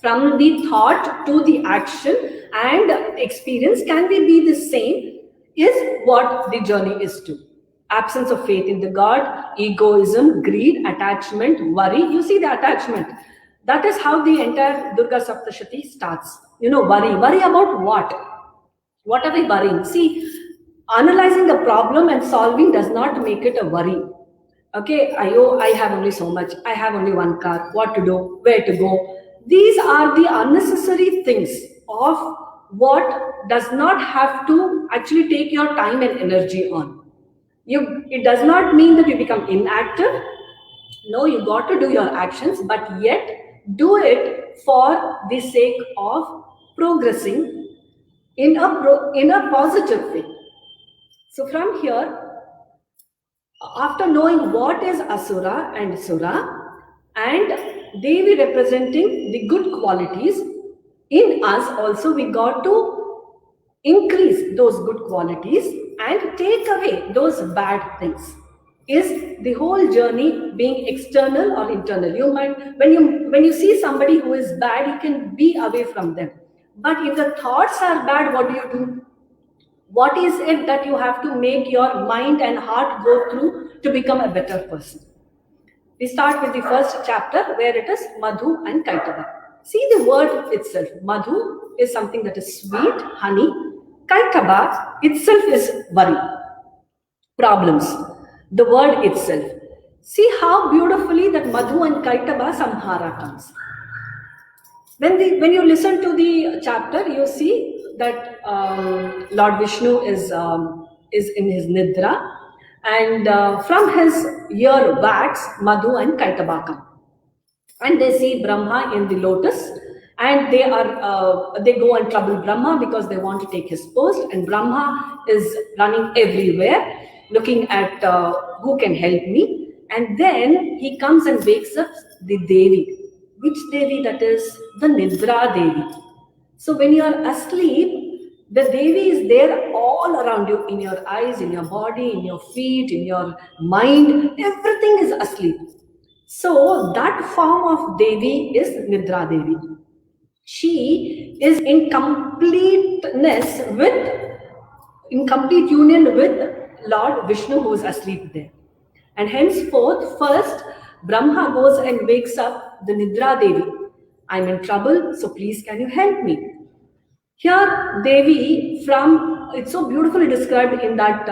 from the thought to the action and experience, can we be the same? Is what the journey is to. Absence of faith in the God, egoism, greed, attachment, worry. You see the attachment. That is how the entire Durga Saptashati starts. You know, worry. Worry about what? What are we worrying? See, analyzing a problem and solving does not make it a worry. Okay, I have only so much. I have only one car. What to do? Where to go? These are the unnecessary things of what does not have to actually take your time and energy on. It does not mean that you become inactive. No, you got to do your actions, but yet do it for the sake of progressing in a positive way. So from here, after knowing what is asura and sura, and Devi representing the good qualities in us, also we got to increase those good qualities and take away those bad things. Is the whole journey being external or internal? You might, when you see somebody who is bad, you can be away from them. But if the thoughts are bad, what do? What is it that you have to make your mind and heart go through to become a better person? We start with the first chapter, where it is Madhu and Kaitava. See the word itself. Madhu is something that is sweet, honey. Kaitava itself is worry, problems. The word itself. See how beautifully that Madhu and Kaitava Samhara comes. When you listen to the chapter, you see that Lord Vishnu is in his nidra, and from his ear wax, Madhu and Kaitava come. And they see Brahma in the lotus, and they go and trouble Brahma because they want to take his post, and Brahma is running everywhere looking at who can help me. And then he comes and wakes up the Devi. Which Devi? That is the Nidra Devi. So when you are asleep, the Devi is there all around you, in your eyes, in your body, in your feet, in your mind. Everything is asleep. So that form of Devi is Nidra Devi. she is in complete union with Lord Vishnu, who is asleep there. And henceforth, first Brahma goes and wakes up the Nidra Devi. I'm in trouble, so please can you help me? Here, Devi, it's so beautifully described in that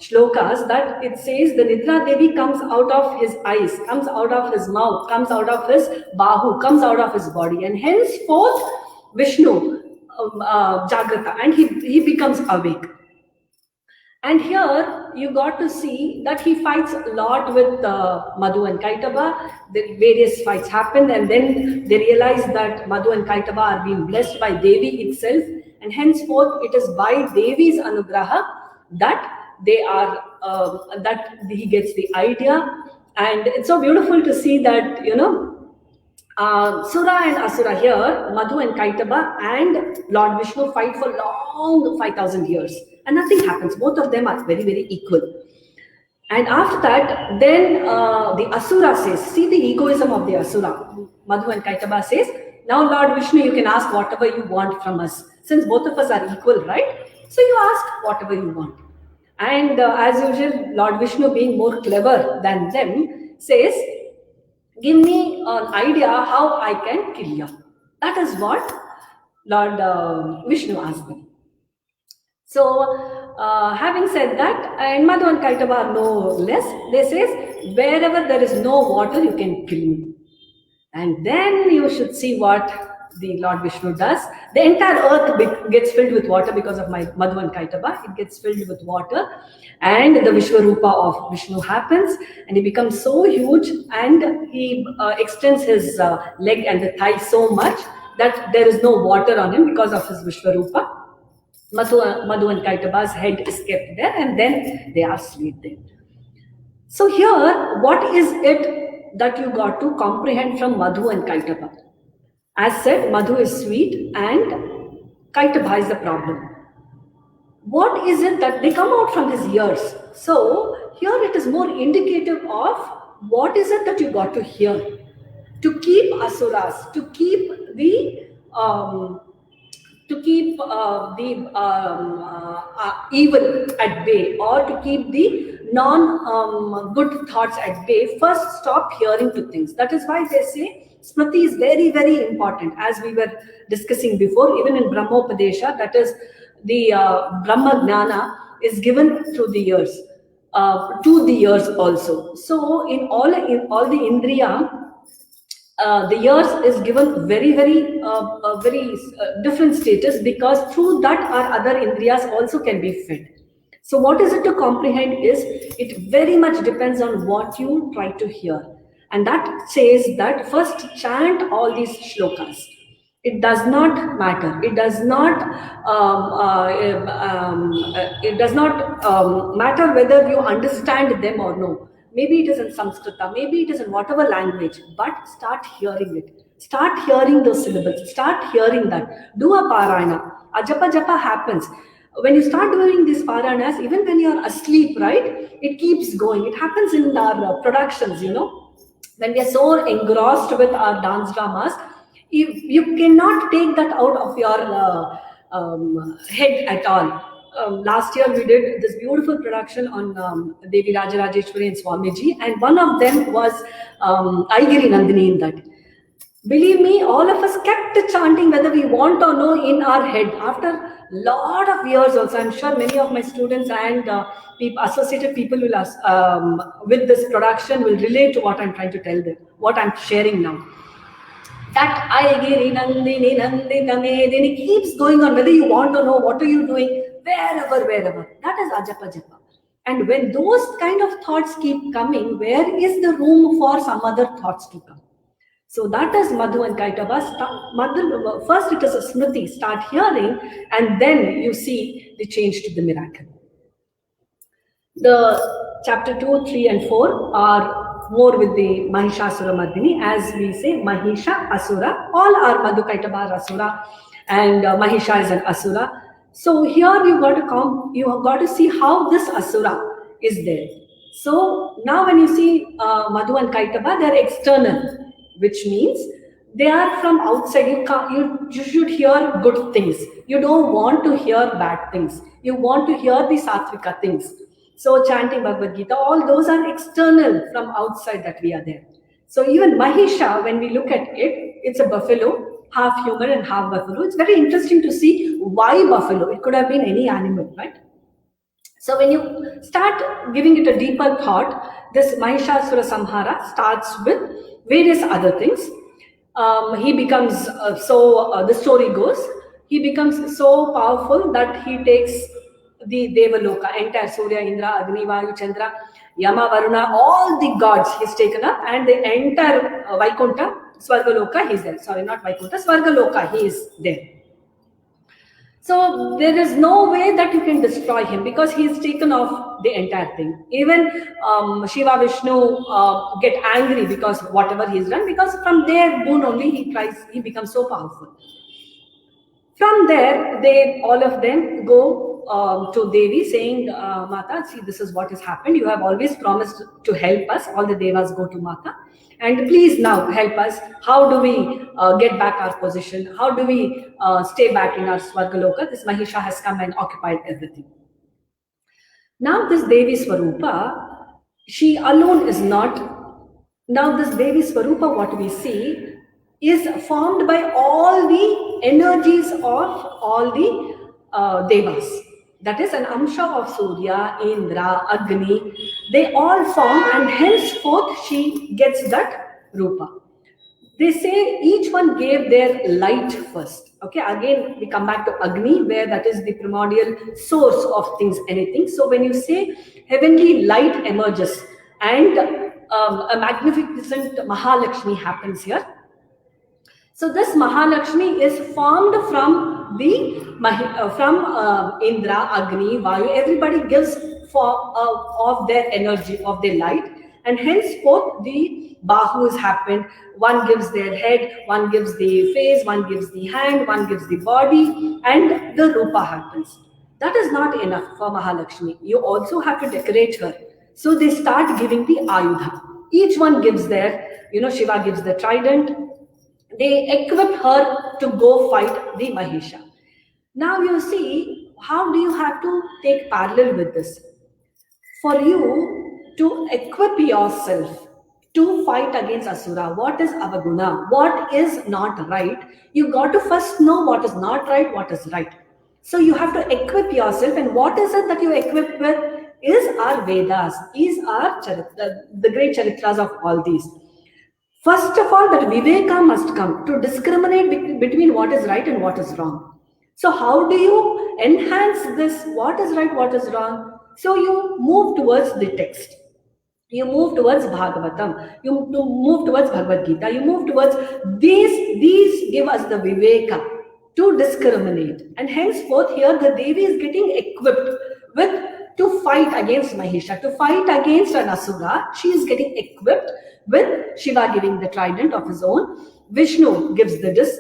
shlokas that it says the Nidra Devi comes out of his eyes, comes out of his mouth, comes out of his bahu, comes out of his body, and henceforth Vishnu Jagrata, and he becomes awake. And here you got to see that he fights a lot with Madhu and Kaitaba. The various fights happen, and then they realize that Madhu and Kaitaba are being blessed by Devi itself, and henceforth it is by Devi's anugraha that they are that he gets the idea. And it's so beautiful to see that, you know, Sura and Asura here, Madhu and Kaitaba and Lord Vishnu fight for long 5,000 years. And nothing happens. Both of them are very, very equal. And after that, then the Asura says, see the egoism of the Asura. Madhu and Kaitaba says, now Lord Vishnu, you can ask whatever you want from us. Since both of us are equal, right? So you ask whatever you want. And as usual, Lord Vishnu, being more clever than them, says, give me an idea how I can kill you. That is what Lord Vishnu asked them. So, having said that, and Madhu and Kaitaba are no less, they says, wherever there is no water, you can kill me. And then you should see what the Lord Vishnu does. The entire earth gets filled with water because of my Madhu and Kaitaba. It gets filled with water, and the Vishwarupa of Vishnu happens, and he becomes so huge, and he extends his leg and the thigh so much that there is no water on him because of his Vishwarupa. Madhu and Kaitaba's head is kept there, and then they are asleep there. So here, what is it that you got to comprehend from Madhu and Kaitaba? As said, Madhu is sweet and Kaitaba is the problem. What is it that they come out from his ears? So here it is more indicative of what is it that you got to hear. To keep asuras, to keep the evil at bay, or to keep the non-good thoughts at bay, first stop hearing to things. That is why they say Smriti is very, very important, as we were discussing before. Even in Brahmopadesha, that is the Brahma Jnana is given through the ears, to the ears also. So in all the Indriya, the ears is given very, very different status, because through that our other Indriyas also can be fed. So what is it to comprehend is, it very much depends on what you try to hear. And that says that first chant all these shlokas. It does not matter. It does not matter whether you understand them or no. Maybe it is in Sanskrita, maybe it is in whatever language, but start hearing it. Start hearing those syllables. Start hearing that. Do a parayana. A japa japa happens. When you start doing these parayanas, even when you are asleep, right, it keeps going. It happens in our productions, you know. When we are so engrossed with our dance dramas, you cannot take that out of your head at all. Last year we did this beautiful production on Devi Rajarajeshwari and Swamiji, and one of them was Aigiri Nandini in that. Believe me, all of us kept chanting whether we want or no in our head. After lot of years also, I'm sure many of my students and associated people will with this production will relate to what I'm trying to tell them, what I'm sharing now. That Aigiri Nandini Nandina Medini keeps going on, whether you want or know, what are you doing, wherever. That is Ajapa Japa. And when those kind of thoughts keep coming, where is the room for some other thoughts to come? So that is Madhu and Kaitaba. First it is a Smriti, start hearing, and then you see the change to the miracle. The chapter 2, 3 and 4 are more with the Mahishasura Mardini. As we say, Mahisha, Asura, all are Madhu, Kaitaba, Asura, and Mahisha is an Asura. So here you have got to see how this Asura is there. So now when you see Madhu and Kaitaba, they are external, which means They are from outside. You should hear good things. You don't want to hear bad things. You want to hear the Satvika things. So chanting Bhagavad Gita, all those are external from outside that we are there. So even Mahisha, when we look at it, it's a buffalo, half human and half buffalo. It's very interesting to see why buffalo. It could have been any animal, right? So when you start giving it a deeper thought, this Mahishasura Samhara starts with various other things. He becomes the story goes, he becomes so powerful that he takes the Devaloka, entire Surya, Indra, Agni, Vayu, Chandra, Yama, Varuna, all the gods he's taken up, and the entire Vaikuntha, Swargaloka, he's there. Sorry, not Vaikuntha, Swargaloka, he is there. So there is no way that you can destroy him because he's taken off the entire thing. Even Shiva, Vishnu get angry because whatever he's done, because from their boon only he becomes so powerful. From there, all of them go to Devi saying, Mata, see, this is what has happened. You have always promised to help us. All the Devas go to Mata. And please now help us. How do we get back our position? How do we stay back in our Swargaloka? This Mahisha has come and occupied everything. Now this Devi Swarupa, she alone is not. Now this Devi Swarupa, what we see, is formed by all the energies of all the Devas. That is an Amsha of Surya, Indra, Agni. They all form, and henceforth she gets that Rupa. They say each one gave their light first. Okay, again we come back to Agni, where that is the primordial source of things, anything. So when you say heavenly light emerges and a magnificent Mahalakshmi happens here. So this Mahalakshmi is formed from Indra, Agni, Vayu. Everybody gives of their energy, of their light, and henceforth the Bahus happened. One gives their head, one gives the face, one gives the hand, one gives the body, and the Rupa happens. That is not enough for Mahalakshmi. You also have to decorate her. So they start giving the Ayudha. Each one gives their, Shiva gives the trident. They equip her to go fight the Mahisha. Now you see, how do you have to take parallel with this? For you to equip yourself to fight against Asura, what is Avaguna? What is not right? You got to first know what is not right, what is right. So you have to equip yourself, and what is it that you equip with is our Vedas, is our the great Charitras of all these. First of all, that Viveka must come to discriminate between what is right and what is wrong. So how do you enhance this? What is right, what is wrong? So you move towards the text. You move towards Bhagavatam. You move towards Bhagavad Gita. You move towards these give us the Viveka to discriminate. And henceforth here the Devi is getting equipped to fight against Mahisha, to fight against an Asura. She is getting equipped with Shiva giving the trident of his own. Vishnu gives the disc.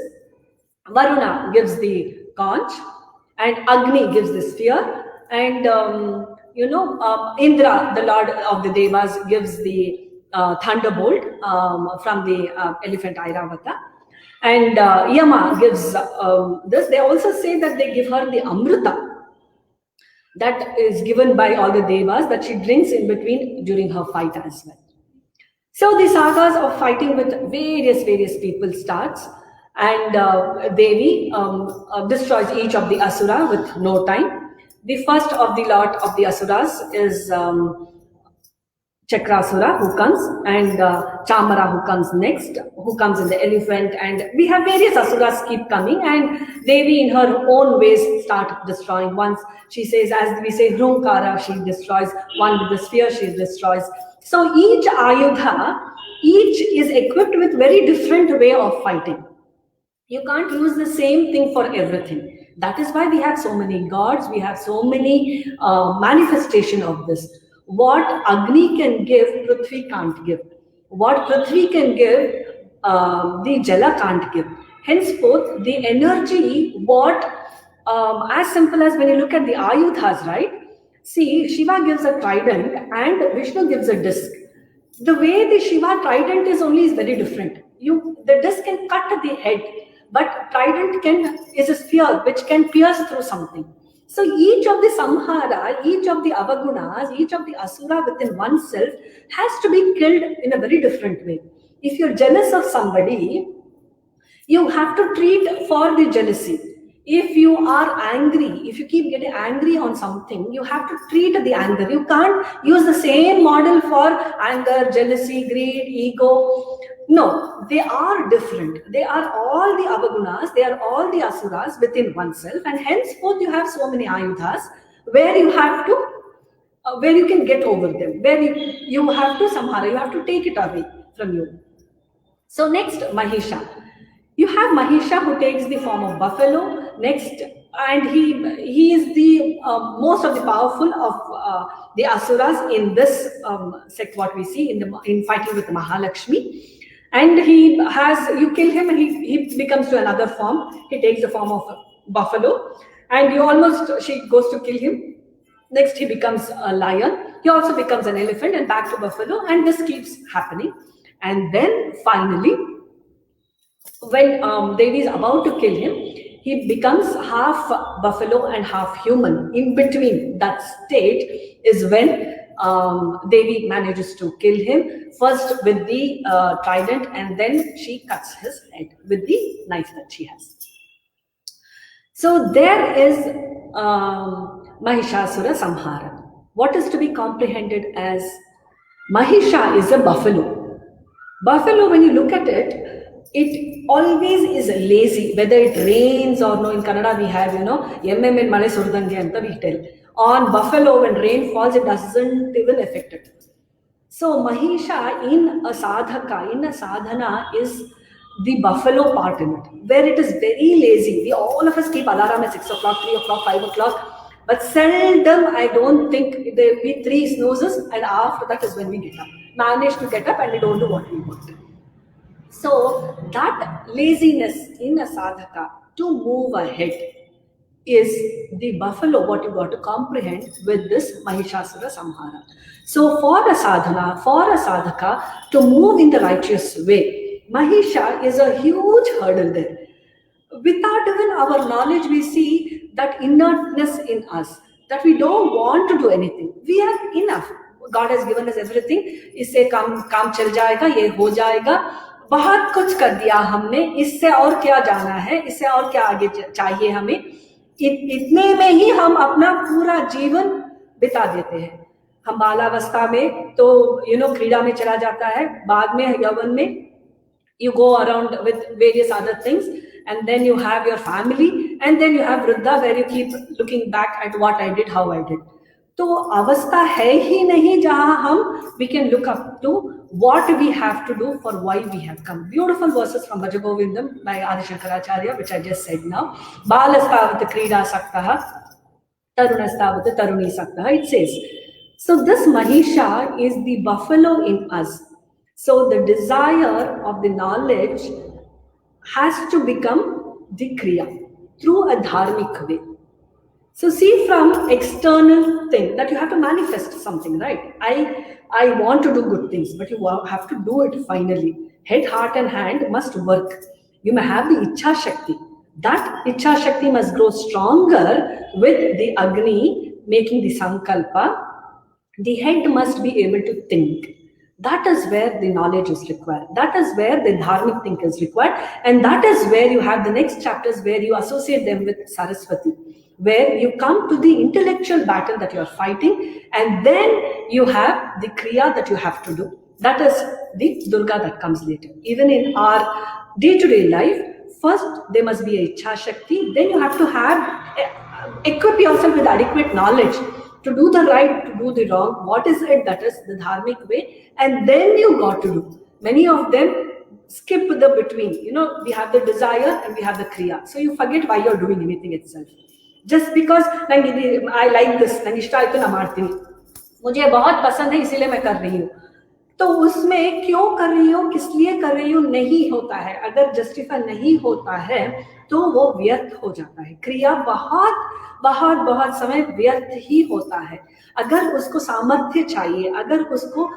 Varuna gives the conch. And Agni gives the spear. And Indra, the lord of the Devas, gives the thunderbolt from the elephant Airavata. And Yama gives this. They also say that they give her the Amrita that is given by all the Devas, that she drinks in between during her fight as well. So the sagas of fighting with various people starts, and Devi destroys each of the Asura with no time. The first of the lot of the Asuras is Chakrasura, who comes, and Chamara, who comes next, who comes in the elephant, and we have various Asuras keep coming, and Devi in her own ways start destroying. Once she says, as we say, Hrunkara, she destroys. One with the spear, she destroys. So each Ayudha, each is equipped with very different way of fighting. You can't use the same thing for everything. That is why we have so many gods, we have so many manifestation of this. What Agni can give, Prithvi can't give. What Prithvi can give, the Jala can't give. Henceforth, the energy, as simple as when you look at the Ayudhas, right? See, Shiva gives a trident and Vishnu gives a disc. The way the Shiva trident is only is very different. The disc can cut the head, but trident is a spear which can pierce through something. So each of the samhara, each of the avagunas, each of the asura within oneself has to be killed in a very different way. If you're jealous of somebody, you have to treat for the jealousy. If you are angry, if you keep getting angry on something, you have to treat the anger. You can't use the same model for anger, jealousy, greed, ego. No, they are different. They are all the avagunas, they are all the asuras within oneself, and henceforth you have so many ayudhas where you have to, where you can get over them, where you have to samhara, you have to take it away from you. So next, Mahisha. You have Mahisha who takes the form of buffalo. Next, and he is the most of the powerful of the asuras in this sect. What we see in fighting with Mahalakshmi, and you kill him and he becomes to another form. He takes the form of buffalo, and she goes to kill him. Next, he becomes a lion. He also becomes an elephant and back to buffalo, and this keeps happening. And then finally, when Devi is about to kill him, he becomes half buffalo and half human. In between that state is when Devi manages to kill him, first with the trident, and then she cuts his head with the knife that she has. So there is Mahishasura Samhara. What is to be comprehended as Mahisha is a buffalo. Buffalo, when you look at it, it always is lazy, whether it rains or no. In Kannada we have, in mare surdange anta we tell. On buffalo, when rain falls, it doesn't even affect it. So Mahisha in a sadhana is the buffalo part in it, where it is very lazy. All of us keep alarm at 6 o'clock, 3 o'clock, 5 o'clock, but seldom, I don't think, there will be 3 snoozes, and after that is when we get up. Manage to get up and we don't do what we want. So that laziness in a sadhaka to move ahead is the buffalo, what you got to comprehend with this Mahishasura Samhara. So for a sadhana, for a sadhaka to move in the righteous way, Mahisha is a huge hurdle there. Without even our knowledge, we see that inertness in us, that we don't want to do anything. We are enough. God has given us everything. इससे काम चल जाएगा, ये हो जाएगा. बहुत कुछ कर दिया हमने, इससे और क्या जाना है, इससे और क्या आगे चाहिए हमें. इतने में ही हम अपना पूरा जीवन बिता देते हैं. हम बालावस्था में तो क्रीड़ा में चला जाता है, बाद में यौवन में you go around with various other things, and then you have your family, and then you have Vriddha, where you keep looking back at what I did, how I did. तो अवस्था है ही नहीं जहां हम we can look up to what we have to do for why we have come. Beautiful verses from Bhaja Govindam by Adi Shankaracharya, which I just said now. Balastavat krida saktaha, tarunastavat taruni saktaha. It says, so this Mahisha is the buffalo in us. So the desire of the knowledge has to become the kriya through a dharmic way. So see, from external thing that you have to manifest something, right? I want to do good things, but you have to do it finally. Head, heart and hand must work. You may have the Ichha Shakti. That Ichha Shakti must grow stronger with the Agni making the Sankalpa. The head must be able to think. That is where the knowledge is required. That is where the dharmic thing is required. And that is where you have the next chapters where you associate them with Saraswati, where you come to the intellectual battle that you are fighting, and then you have the kriya that you have to do. That is the Durga that comes later. Even in our day-to-day life, first there must be a Ichha Shakti, then you have to equip yourself with adequate knowledge to do the right, to do the wrong. What is it that is the dharmic way? And then you got to do. Many of them skip the between. We have the desire and we have the kriya. So you forget why you're doing anything itself. Just because I like this, Nangishta itna martini, मुझे बहुत पसंद है इसीलिए मैं कर रही हूँ. तो उसमें क्यों कर रही हूँ, किस लिए कर रही हूँ, नहीं होता है. अगर जस्टिफाई नहीं होता है तो वो व्यर्थ हो जाता है. क्रिया बहुत समय व्यर्थ ही होता है. अगर उसको सामर्थ्य चाहिए, अगर उसको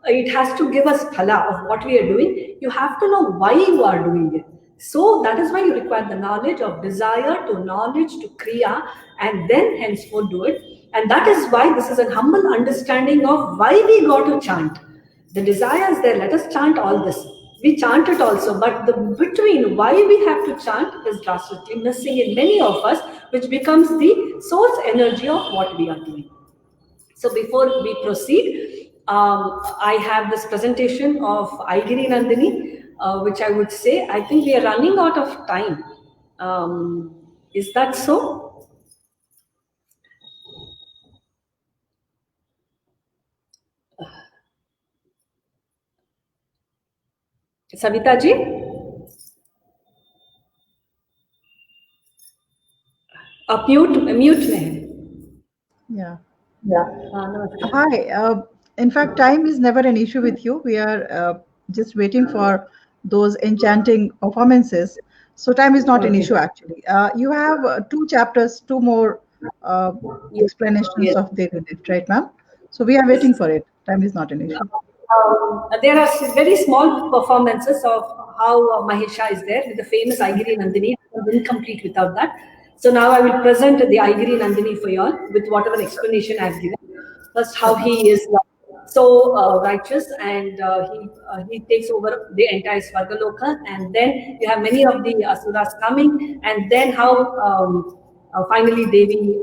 it has to give us phala of what we are doing. You have to know why you are doing it. So that is why you require the knowledge of desire to knowledge to kriya, and then henceforth do it. And that is why this is a humble understanding of why we got to chant. The desire is there, let us chant all this. We chant it also, but the between why we have to chant is drastically missing in many of us, which becomes the source energy of what we are doing. So before we proceed, I have this presentation of Aigiri Nandini, which I would say, I think we are running out of time. Is that so? Savita ji? आप mute में हैं. Yeah. Hi. In fact, time is never an issue with you. We are just waiting for those enchanting performances. So time is not an issue actually. You have 2 chapters, 2 more explanations of Devi Lift, right, ma'am? So we are waiting for it. Time is not an issue. There are very small performances of how Mahesha is there with the famous Aigiri Nandini. Incomplete without that. So now I will present the Aigiri Nandini for you all with whatever explanation I have given. First, how he is so righteous, and he takes over the entire Svargaloka, and then you have many of the asuras coming, and then how finally Devi,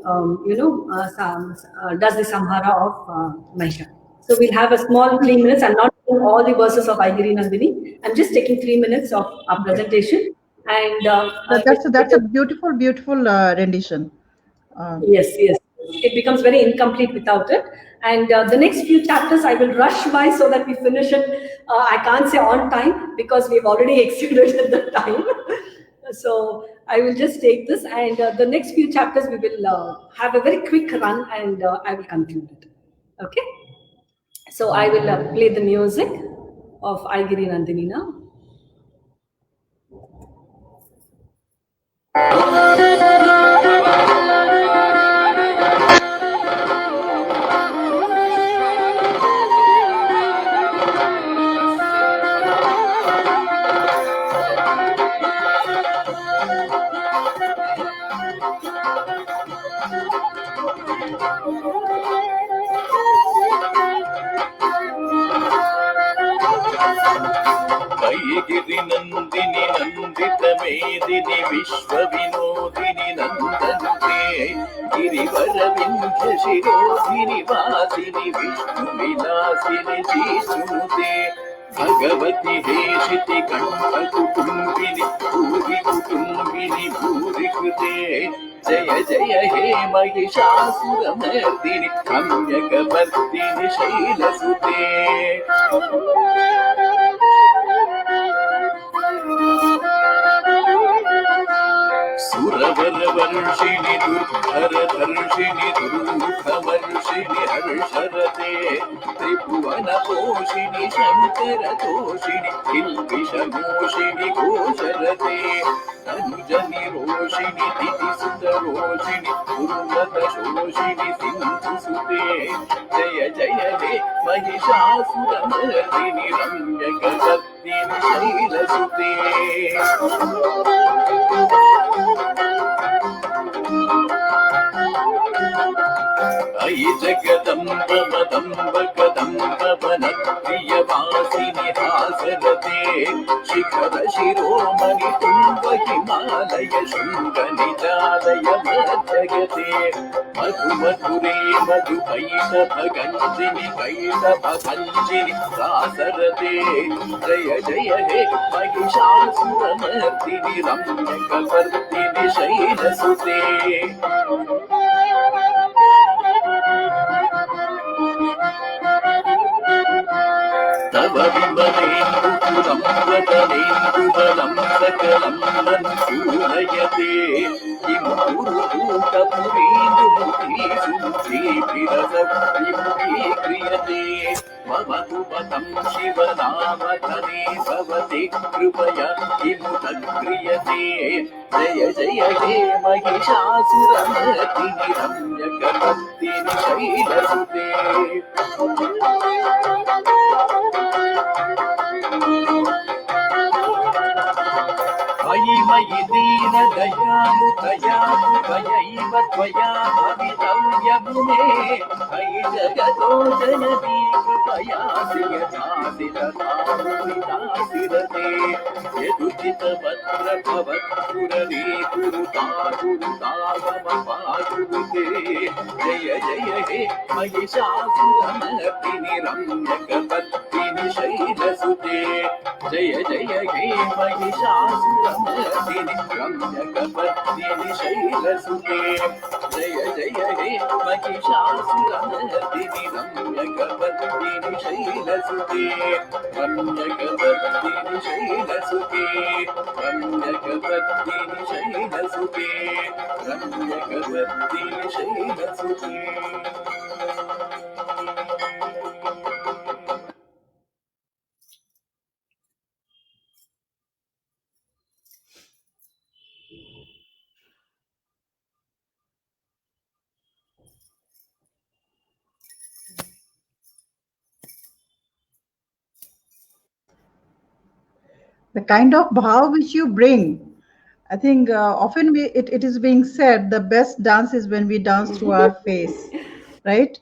does the samhara of Mahesha. So we'll have a small 3 minutes. I'm not doing all the verses of Aigiri Nandini. I'm just taking 3 minutes of our presentation. And that's a beautiful rendition. Yes. It becomes very incomplete without it. And the next few chapters I will rush by so that we finish it. I can't say on time because we've already exceeded the time. So I will just take this, and the next few chapters we will have a very quick run, and I will conclude it. Okay. So I will play the music of Aigiri Nandini now. Aigiri Nandini Nandita Medini Vishwa Vinodini Nandanute Girivara Vindhya Shirodhini Vasini Vishnu Vilasini Jishunute Bhagavati Deshiti Kanta Kutumbini Bhuri Kutumbini Bhuri Krute Jaya Jaya He Mahishasura Mardini Kamyaka Vardini Shaila Sute Suravarvarshini Durgharadarshini Durghavarshini Harsharate Tribhuvana Poshini Shankara Toshini Kilvishamoshini Gosharate Tanujani Roshini Titi Sundaroshini Urvata Shoshini Sindhu Sute Jaya Jaya He Mahishasura Mardini Ramyaka Vardini Shaila Sute Ai Jagadamba Madamba Kadamba Vanatriya Vasini Hasarate Shikhara Shiromani Tumba Himalaya Shungani Jadaya Madhagate Madhu Madhure Madhu Kaisa Bhaganjini Kaisa Bhaganjini Sasarate Jaya Jaya He Mahishasura Mardini Ramyaka Vardini Shaila Sute Tava Vimanenduram Vadanendubalam Sakalam Mansurayate Imuru Bhuta Purindu Muti Sumti Pirasa Vimuti Kriyate Mavatu Patam Shivanama Thane Bhavate Kripaya Imuta Kriyate Jaya Jaya He Mahishasura Mardini Ramyaka Vardini Shaila Sute मयि दीनदयालुतया त्वयैव त्वया भवितव्यमुमे मयि जगतो जननी कृपया यथासि तथासि रते यदुचितमत्र भवत्पुरने कुरुता मम पातुते जय जय हे महिषासुरमर्दिनि रम्यकपर्दिनि शैलसुते जय जय हे महिषासुरमर्दिनि रम्यकपर्दिनि शैलसुते जय जय हे Mahishasuramardini रम्यकपर्दिनि शैलसुते रम्यकपर्दिनि शैलसुते रम्यकपर्दिनि शैलसुते रम्यकपर्दिनि शैलसुते The kind of bhav which you bring, I think often it is being said the best dance is when we dance through our face, right?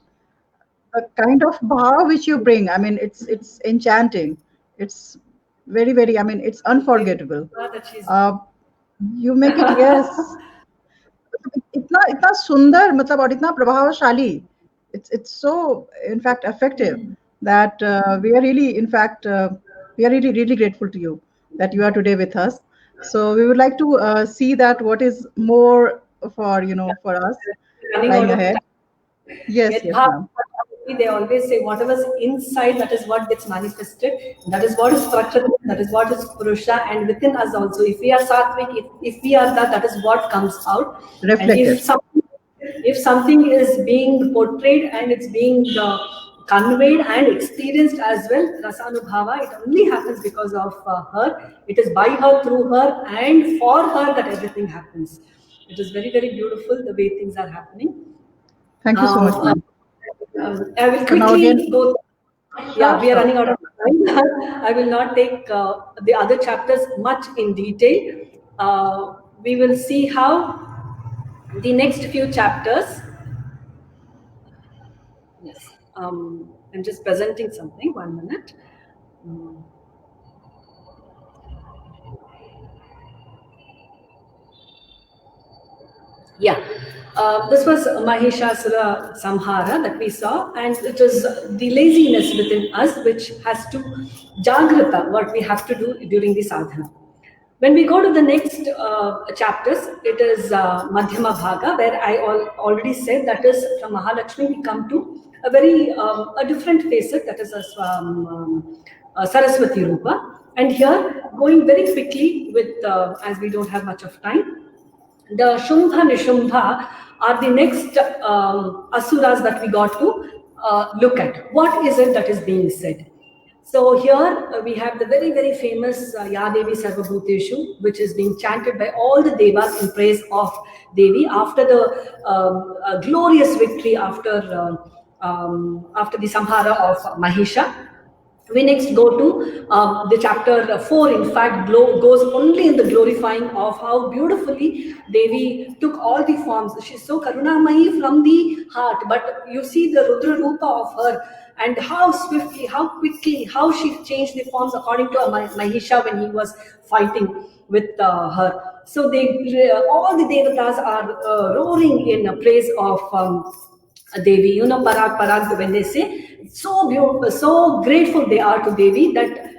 The kind of bhav which you bring, I mean, it's enchanting. It's very, very, I mean, it's unforgettable. You make it, yes. इतना इतना सुंदर मतलब और इतना प्रभावशाली. It's so in fact effective that we are really in fact we are really grateful to you that you are today with us. So we would like to see that what is more for for us lying ahead. Yes, ma'am. They always say whatever's inside, that is what gets manifested. That is what is Prakriti, that is what is Purusha, and within us also. If we are Sattvic, if we are that is what comes out. Reflected. And if something is being portrayed and it's being conveyed and experienced as well, Rasanubhava, it only happens because of her. It is by her, through her, and for her that everything happens. It is very, very beautiful the way things are happening. Thank you so much, ma'am. I will quickly go. Yeah, we are running out of time. I will not take the other chapters much in detail. We will see how the next few chapters. Yes, I'm just presenting something. 1 minute. Yeah, this was Mahishasura Samhara that we saw, and it is the laziness within us which has to jagrata, what we have to do during the sadhana. When we go to the next chapters, it is Madhyama Bhaga, where I already said that is from Mahalakshmi we come to a very a different facet, that is Saraswati Rupa. And here, going very quickly with, as we don't have much of time, the Shumbha Nishubha are the next asuras that we got to look at. What is it that is being said? So here we have the very, very famous Ya Devi Sarvabhuteshu, which is being chanted by all the devas in praise of Devi after the glorious victory after the Samhara of Mahisha. We next go to the chapter 4, in fact, goes only in the glorifying of how beautifully Devi took all the forms. She's so Karunamayi from the heart, but you see the Rudra Rupa of her and how swiftly, how quickly, how she changed the forms according to Mahisha when he was fighting with her. So all the Devatas are roaring in praise of Devi, Parag, when they say, so beautiful, so grateful they are to Devi that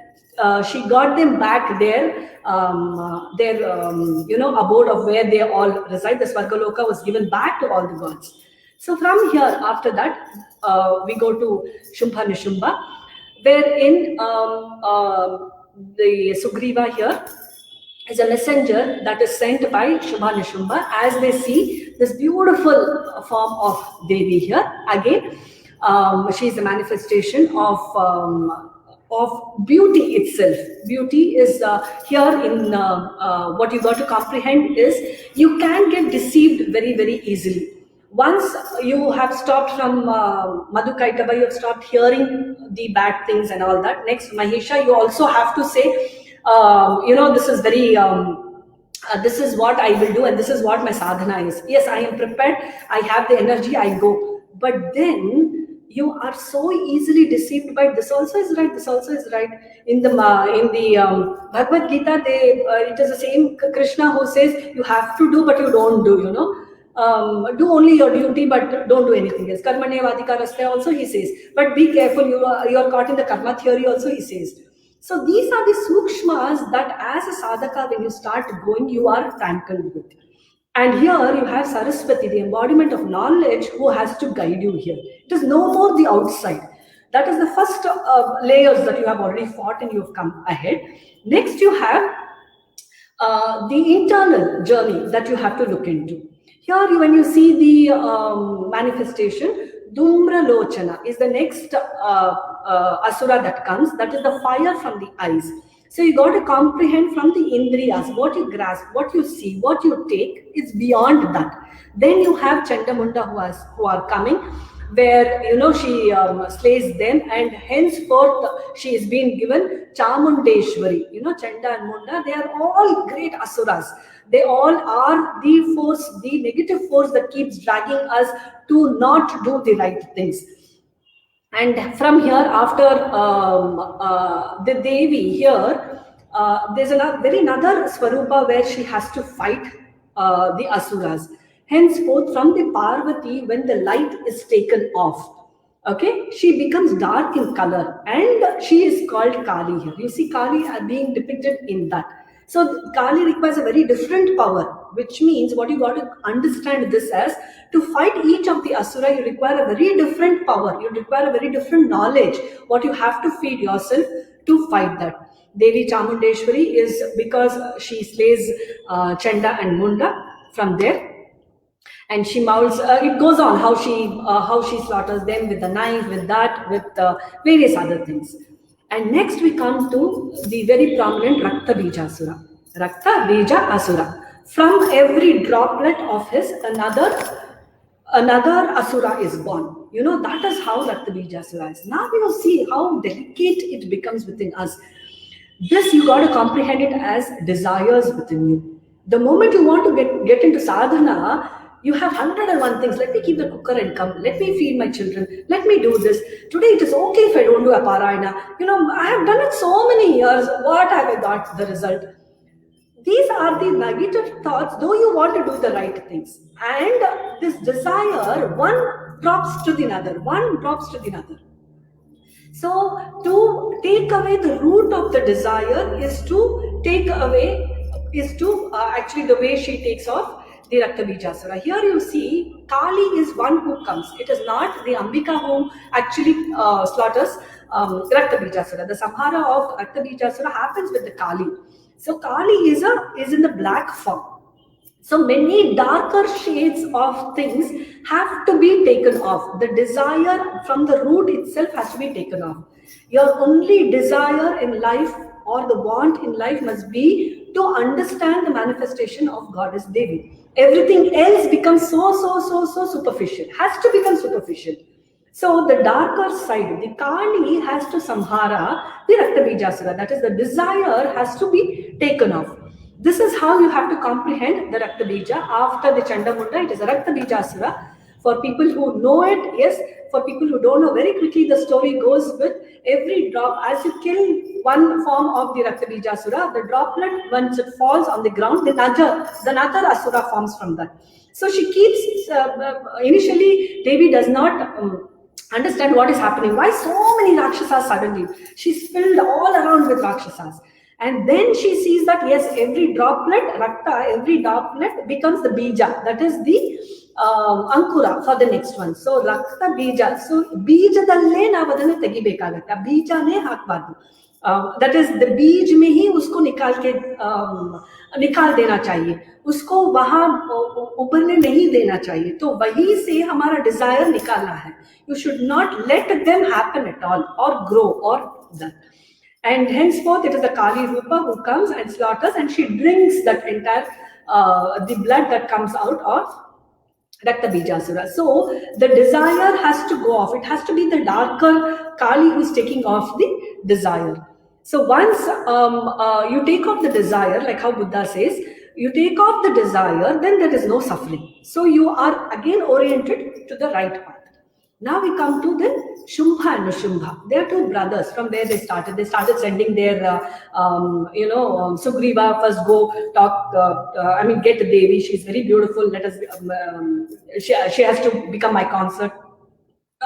she got them back there, abode of where they all reside. The Swargaloka was given back to all the gods. So from here, after that, we go to Shumbha Nishubha, wherein the Sugriva here is a messenger that is sent by Shumbha Nishubha as they see this beautiful form of Devi here. Again, she is a manifestation of beauty itself. Beauty is here in what you got to comprehend is you can get deceived very, very easily. Once you have stopped from Madhukaitava, you have stopped hearing the bad things and all that. Next, Mahisha, you also have to say, this is very this is what I will do and this is what my sadhana is. Yes, I am prepared, I have the energy, I go. But then you are so easily deceived by this also is right, this also is right. In the Bhagavad Gita, it is the same Krishna who says you have to do but you don't do, you know. Do only your duty but don't do anything else. Karmane vadikaraste also he says. But be careful, you are caught in the karma theory also he says. So these are the sukshmas that as a sadhaka, when you start going, you are tangled with. And here you have Saraswati, the embodiment of knowledge, who has to guide you here. It is no more the outside. That is the first layers that you have already fought and you have come ahead. Next you have the internal journey that you have to look into. Here when you see the manifestation, Dhumra Lochana is the next asura that comes. That is the fire from the eyes. So you got to comprehend from the indriyas, what you grasp, what you see, what you take is beyond that. Then you have Chandamunda who are coming, where she slays them, and henceforth she is being given Chamundeshwari. Chanda and Munda, they are all great asuras. They all are the force, the negative force that keeps dragging us to not do the right things. And from here, after the Devi here, there's another Swarupa where she has to fight the Asuras. Henceforth, from the Parvati, when the light is taken off, okay, she becomes dark in color, and she is called Kali here. You see Kali being depicted in that. So Kali requires a very different power, which means what you got to understand this as, to fight each of the Asura, you require a very different power. You require a very different knowledge, what you have to feed yourself to fight that. Devi Chamundeshwari is because she slays Chanda and Munda from there. And she molds, it goes on how she slaughters them with the knife, with that, with various other things. And next we come to the very prominent Rakta Bija Asura. Rakta Bija Asura. From every droplet of his, another Asura is born. That is how Rakta Bija Asura is. Now you see how delicate it becomes within us. This you got to comprehend it as desires within you. The moment you want to get into sadhana, you have 101 things. Let me keep the cooker and come. Let me feed my children. Let me do this. Today it is okay if I don't do a parayana. I have done it so many years. What have I got the result? These are the negative thoughts, though you want to do the right things. And this desire, one drops to the other. One drops to the other. So to take away the root of the desire is to actually the way she takes off the Rakta Bija Asura. Here you see Kali is one who comes. It is not the Ambika who actually slaughters Rakta Bija Asura. The samhara of Rakta Bija Asura happens with the Kali. So Kali is in the black form. So many darker shades of things have to be taken off. The desire from the root itself has to be taken off. Your only desire in life or the want in life must be to understand the manifestation of Goddess Devi. Everything else becomes so superficial, has to become superficial. So the darker side, the Kali has to samhara the Rakta Bija Asura. That is, the desire has to be taken off. This is how you have to comprehend the Rakta Bija. After the Chandamunda, it is the Rakta Bija Asura. For people who know it, yes. For people who don't know, very quickly the story goes with every drop. As you kill one form of the Rakta Bija Asura, the droplet, once it falls on the ground, the another Asura forms from that. So she keeps, initially Devi does not understand what is happening. Why so many Rakshasas suddenly? She's filled all around with Rakshasas. And then she sees that, yes, every droplet, Rakta, every droplet becomes the Bija. That is the Ankura for the next one. So Rakta Bija. So Bijadalle na vadane tegibekagate. Bija ne hakbadu. That is the बीज में ही उसको निकाल देना चाहिए, उसको वहां उभरने नहीं देना चाहिए. तो वहीं से हमारा डिजायर निकालना है. You should not let them happen at all or grow or that. And henceforth, it is the Kali Rupa who comes and slaughters, and she drinks that entire the blood that comes out of Rakta Bija Asura. So the desire has to go off. It has to be the darker Kali who's taking off the desire. So once you take off the desire, like how Buddha says, you take off the desire, then there is no suffering. So you are again oriented to the right path. Now we come to the Shumbha and Nishumbha. They are two brothers from where they started. They started sending their, Sugriva, first go talk, get Devi. She's very beautiful. Let us, she has to become my consort.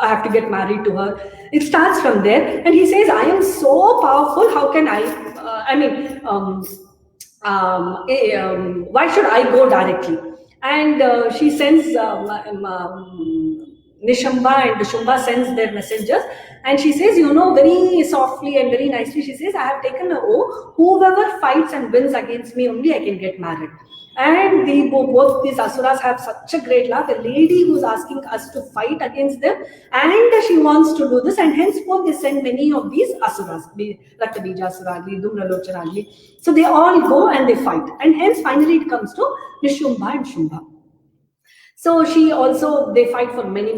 I have to get married to her. It starts from there. And he says, I am so powerful. How can why should I go directly? And she sends Nishamba, and Nishumbha sends their messengers, and she says, very softly and very nicely, she says, I have taken an oath, whoever fights and wins against me, only I can get married. And both these asuras have such a great love. A lady who's asking us to fight against them, and she wants to do this, and henceforth they send many of these asuras, Raktabijasura, Dhumralochana. So they all go and they fight, and hence finally it comes to Nishumbha and Shumbha. So they fight for many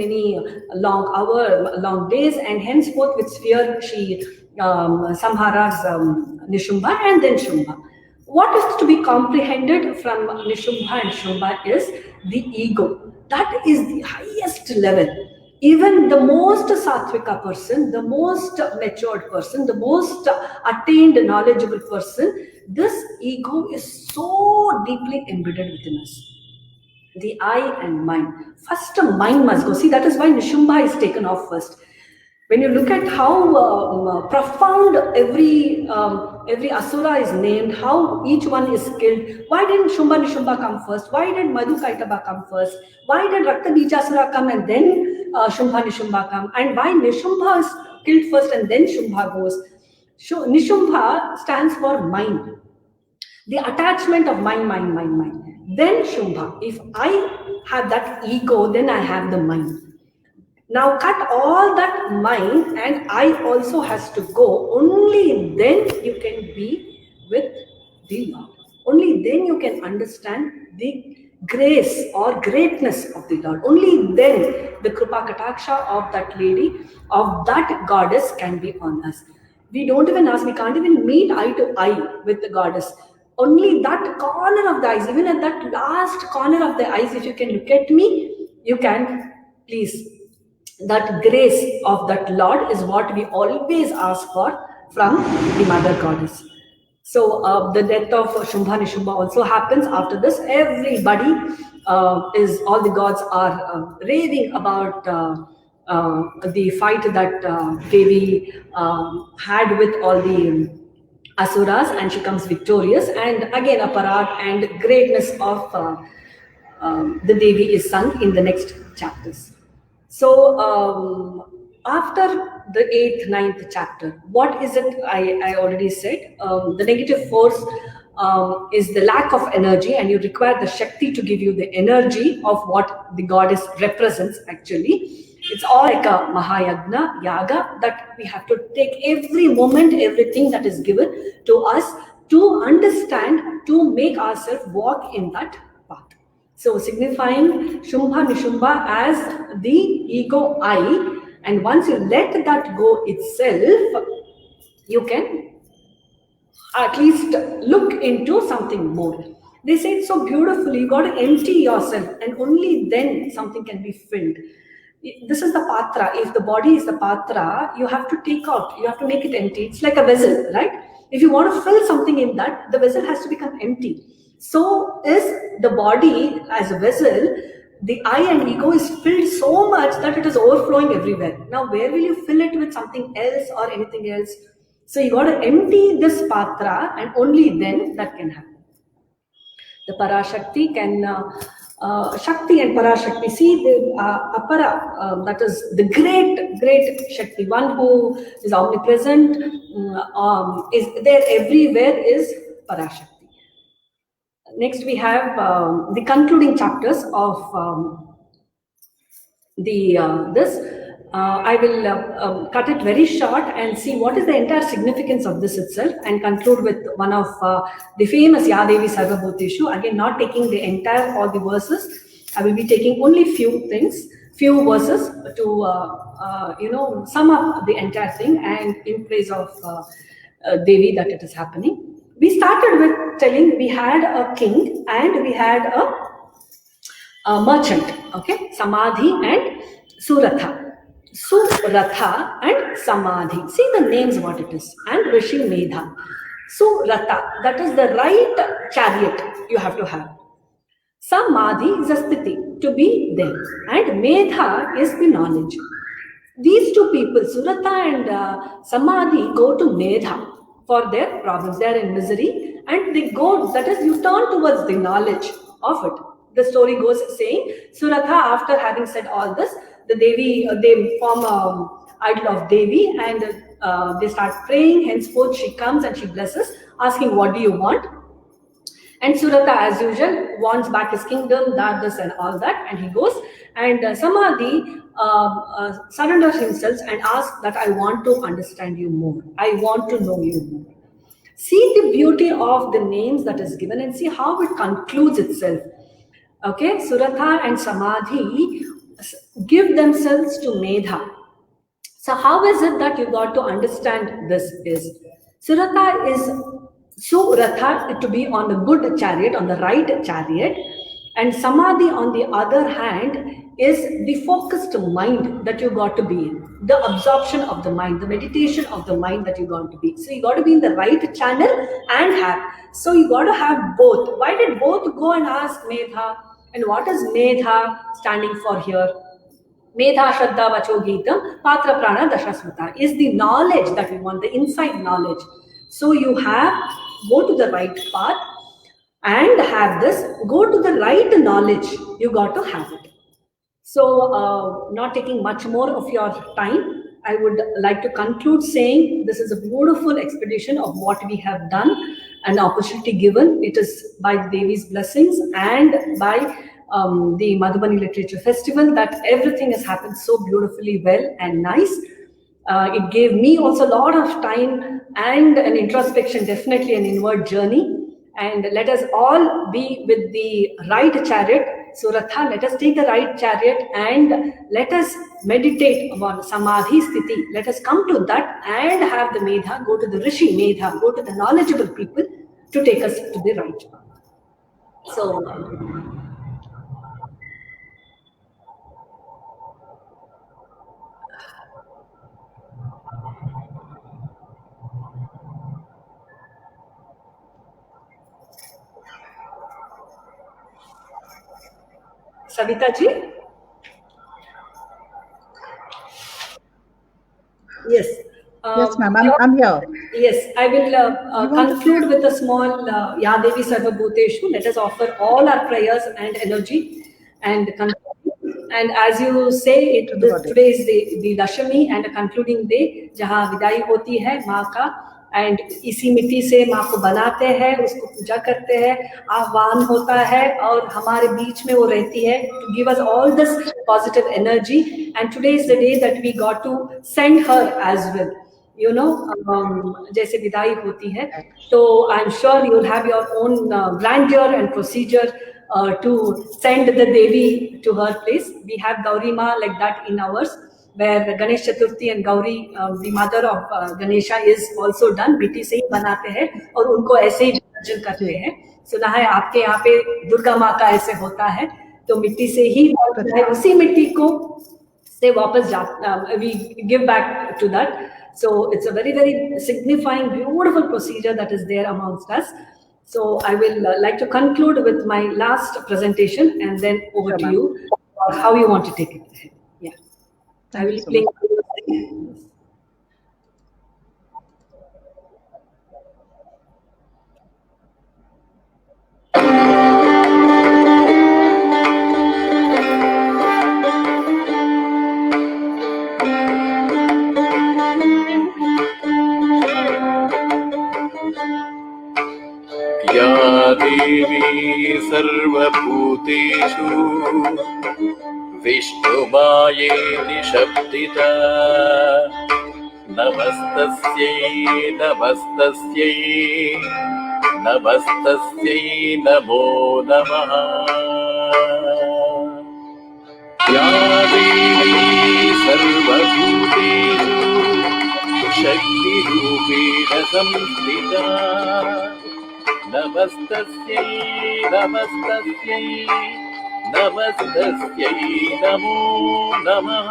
long days, and henceforth with fear she samharas Nishumbha and then Shumbha. What is to be comprehended from Nishumbha and Shumbha is the ego. That is the highest level. Even the most sattvika person, the most matured person, the most attained knowledgeable person, this ego is so deeply embedded within us. The I and mind. First, mind must go. See, that is why Nishumbha is taken off first. When you look at how profound every asura is named, how each one is killed, why didn't Shumbha Nishumbha come first? Why did Madhu Kaitaba come first? Why did Raktabijasura come and then Shumbha Nishumbha come? And why Nishumbha is killed first and then Shumbha goes? Nishumbha stands for mind. The attachment of mind. Then Shumbha. If I have that ego, then I have the mind. Now cut all that mind and I also has to go. Only then you can be with the Lord. Only then you can understand the grace or greatness of the Lord. Only then the Krupa Kataksha of that lady, of that goddess can be on us. We don't even ask, we can't even meet eye to eye with the goddess. Only that corner of the eyes, even at that last corner of the eyes, if you can look at me, you can please. That grace of that Lord is what we always ask for from the Mother Goddess. So the death of Shumbha Nishumbha also happens after this. Everybody all the gods are raving about the fight that Devi had with all the asuras, and she comes victorious. And again, a parade and greatness of the Devi is sung in the next chapters. So after the 8th, 9th chapter, what is it? I already said the negative force is the lack of energy, and you require the Shakti to give you the energy of what the goddess represents actually. It's all like a Mahayagna, Yaga, that we have to take every moment, everything that is given to us to understand, to make ourselves walk in that path. So signifying Shumbha Nishumbha as the ego I, and once you let that go itself, you can at least look into something more. They say it so beautifully, you got to empty yourself, and only then something can be filled. This is the patra. If the body is the patra, you have to take out, you have to make it empty. It's like a vessel, right? If you want to fill something in that, the vessel has to become empty. So is the body as a vessel. The I and ego is filled so much that it is overflowing everywhere. Now, where will you fill it with something else or anything else? So you got to empty this patra, and only then that can happen. The Parashakti can, Shakti and Parashakti, see the Apara, that is the great Shakti, one who is omnipresent, is there everywhere, is Parashakti. Next we have the concluding chapters of this. I will cut it very short and see what is the entire significance of this itself, and conclude with one of the famous Yadevi Sarvabhuteshu. Again, not taking the entire all the verses. I will be taking only few verses to sum up the entire thing and in praise of Devi that it is happening. We started with telling we had a king and we had a merchant, okay, Samadhi and Suratha. Suratha and Samadhi. See the names what it is. And Rishi Medha. Suratha, that is the right chariot you have to have. Samadhi is a sthiti, to be there. And Medha is the knowledge. These two people, Suratha and Samadhi, go to Medha for their problems. They are in misery and they go, that is, you turn towards the knowledge of it. The story goes saying, Suratha, after having said all this, the Devi, they form an idol of Devi and they start praying. Henceforth, she comes and she blesses, asking, what do you want? And Suratha, as usual, wants back his kingdom, that, this, and all that, and he goes. And Samadhi surrenders himself and asks that I want to understand you more. I want to know you more. See the beauty of the names that is given and see how it concludes itself. Okay, Suratha and Samadhi give themselves to Medha. So how is it that you got to understand this is? Suratha is Suratha to be on the good chariot, on the right chariot, and Samadhi on the other hand is the focused mind that you got to be in, the absorption of the mind, the meditation of the mind that you got to be. So you got to be in the right channel and have. So you got to have both. Why did both go and ask Medha? And what is Medha standing for here? Medha Shraddha Vacho Geetam Patra Prana Dashasmata is the knowledge that we want, the inside knowledge. So you have, go to the right path and have this, go to the right knowledge, you got to have it. So not taking much more of your time, I would like to conclude saying this is a beautiful expedition of what we have done, an opportunity given. It is by Devi's blessings and by the Madhubani Literature Festival that everything has happened so beautifully well and nice. It gave me also a lot of time and an introspection, definitely an inward journey. And let us all be with the right chariot, Suratha. Let us take the right chariot and let us meditate upon Samadhi Sthiti. Let us come to that and have the Medha, go to the Rishi Medha, go to the knowledgeable people to take us to the right path. So, Savita ji? Yes. Yes, ma'am. I'm here. Yes, I will conclude with a small Ya Devi Sarva Bhuteshu. Let us offer all our prayers and energy and conclude. And as you say, today is the Dashami and a concluding day, जहाँ विदाई होती है माँ का, and इसी मिट्टी से माँ को बनाते हैं, उसको पूजा करते हैं, आह्वान होता है और हमारे बीच में वो रहती है to give us all this positive energy. And today is the day that we got to send her as well. You know, जैसे विदाई होती है, तो I'm sure you'll have your own grandeur and procedure to send the Devi to her place. We have Gauri Ma like that in ours, where Ganesh Chaturthi and Gauri, the mother of Ganesha, is also done. मिट्टी से ही बनाते हैं और उनको ऐसे ही विसर्जन करते हैं. सुना है आपके यहाँ पे दुर्गा माँ का ऐसे होता है, तो मिट्टी से ही उसी मिट्टी को से वापस we give back to that. So it's a very, very signifying, beautiful procedure that is there amongst us. So I will like to conclude with my last presentation and then over to you, how you want to take it ahead. Yeah, I will play. या देवी सर्वभूतेषु विष्णुमायेति शब्दिता नमस्तस्यै नमस्तस्यै नमस्तस्यै नमो नमः या देवी सर्वभूतेषु शक्तिरूपेण संस्थिता नमस्तस्यै नमस्तस्यै नमस्तस्यै नमो नमः।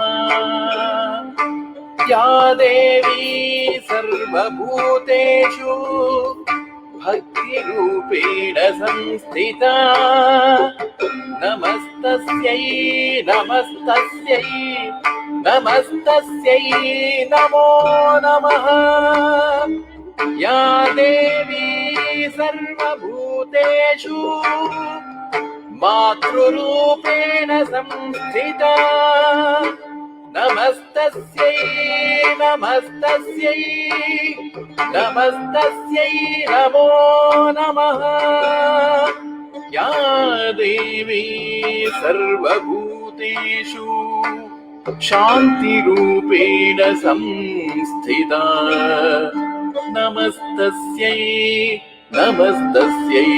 या देवी सर्वभूतेषु भक्तिरूपेण संस्थिता नमस्तस्यै नमस्तस्यै नमस्तस्यै नमो नमः। या देवी सर्वभूतेषु मातृरूपेण संस्थिता नमस्तस्यै नमस्तस्यै नमस्तस्यै नमो नमः। या देवी सर्वभूतेषु शान्तिरूपेण संस्थिता नमस्तस्यै नमस्तस्यै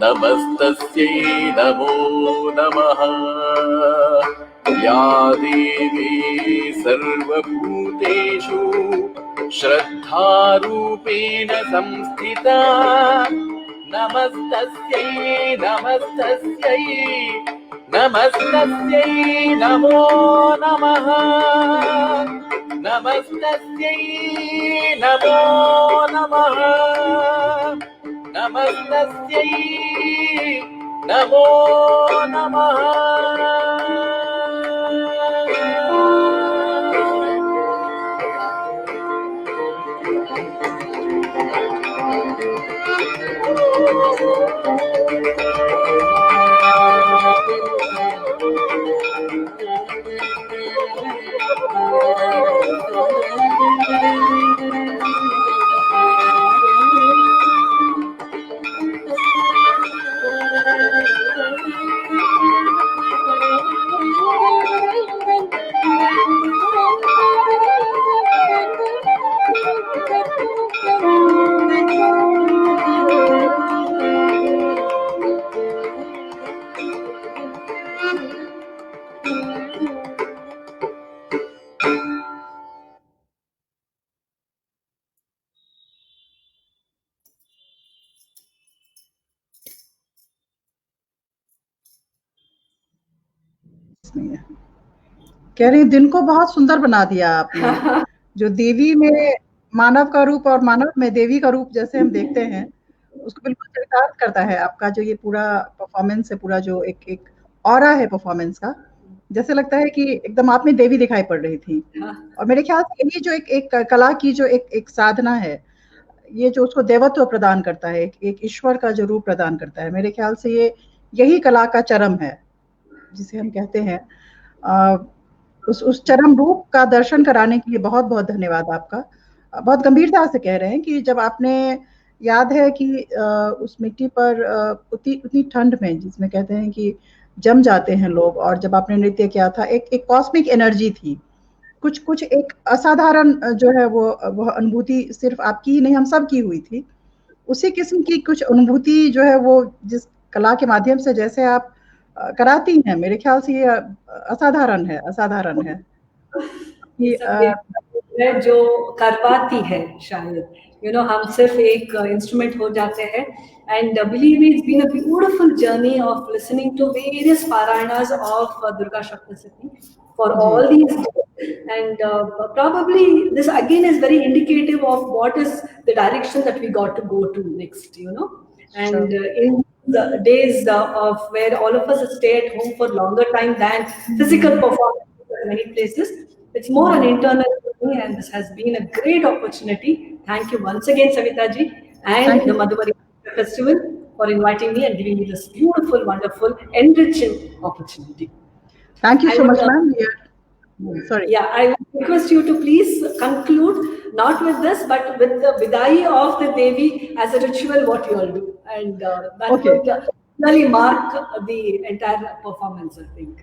नमस्तस्यै नमो नमः। या देवी सर्वभूतेषु श्रद्धारूपेण संस्थिता नमस्तस्यै नमस्तस्यै नमस्तस्यै नमो नमः। नमस्तस्यै नमो नमः। नमस्तस्यै नमो नमः। कह रही दिन को बहुत सुंदर बना दिया आपने। जो देवी में मानव का रूप और मानव में देवी का रूप जैसे हम देखते हैं, उसको बिल्कुल चरितार्थ करता है आपका जो ये पूरा परफॉर्मेंस है, पूरा जो एक ऑरा है परफॉर्मेंस का। जैसे लगता है कि एकदम आप में देवी दिखाई पड़ रही थी। और मेरे ख्याल से यही जो एक कला की जो एक साधना है, ये जो उसको देवत्व प्रदान करता है, एक ईश्वर का जो रूप प्रदान करता है, मेरे ख्याल से ये यही कला का चरम है, जिसे हम कहते हैं। उस चरम रूप का दर्शन कराने के लिए बहुत बहुत धन्यवाद आपका। बहुत गंभीरता से कह रहे हैं कि जब आपने, याद है कि उस मिट्टी पर उतनी ठंड में, जिसमें कहते हैं कि जम जाते हैं लोग, और जब आपने नृत्य किया था, एक कॉस्मिक एनर्जी थी, कुछ एक असाधारण जो है वो अनुभूति सिर्फ आपकी ही नहीं, हम सब की हुई थी। उसी किस्म की कुछ अनुभूति जो है वो जिस कला के माध्यम से जैसे आप कराती हैं, मेरे ख्याल से ये असाधारण है, असाधारण है कि जो करवाती है शायद, हम सिर्फ एक इंस्ट्रूमेंट हो जाते हैं। And believe me, it's been a beautiful journey of listening to various Parayanas of Durga Saptasati for all these days. And probably this again is very indicative of what is the direction that we got to go to next, And in the days of where all of us stay at home for longer time than physical performance in many places, it's more an internal journey, and this has been a great opportunity. Thank you once again, Savita ji, and the Madhubari Festival for inviting me and giving me this beautiful, wonderful, enriching opportunity. Thank you so much, ma'am. Sorry. Yeah, I request you to please conclude, not with this, but with the Vidai of the Devi as a ritual, what you all do. And that would really mark the entire performance, I think.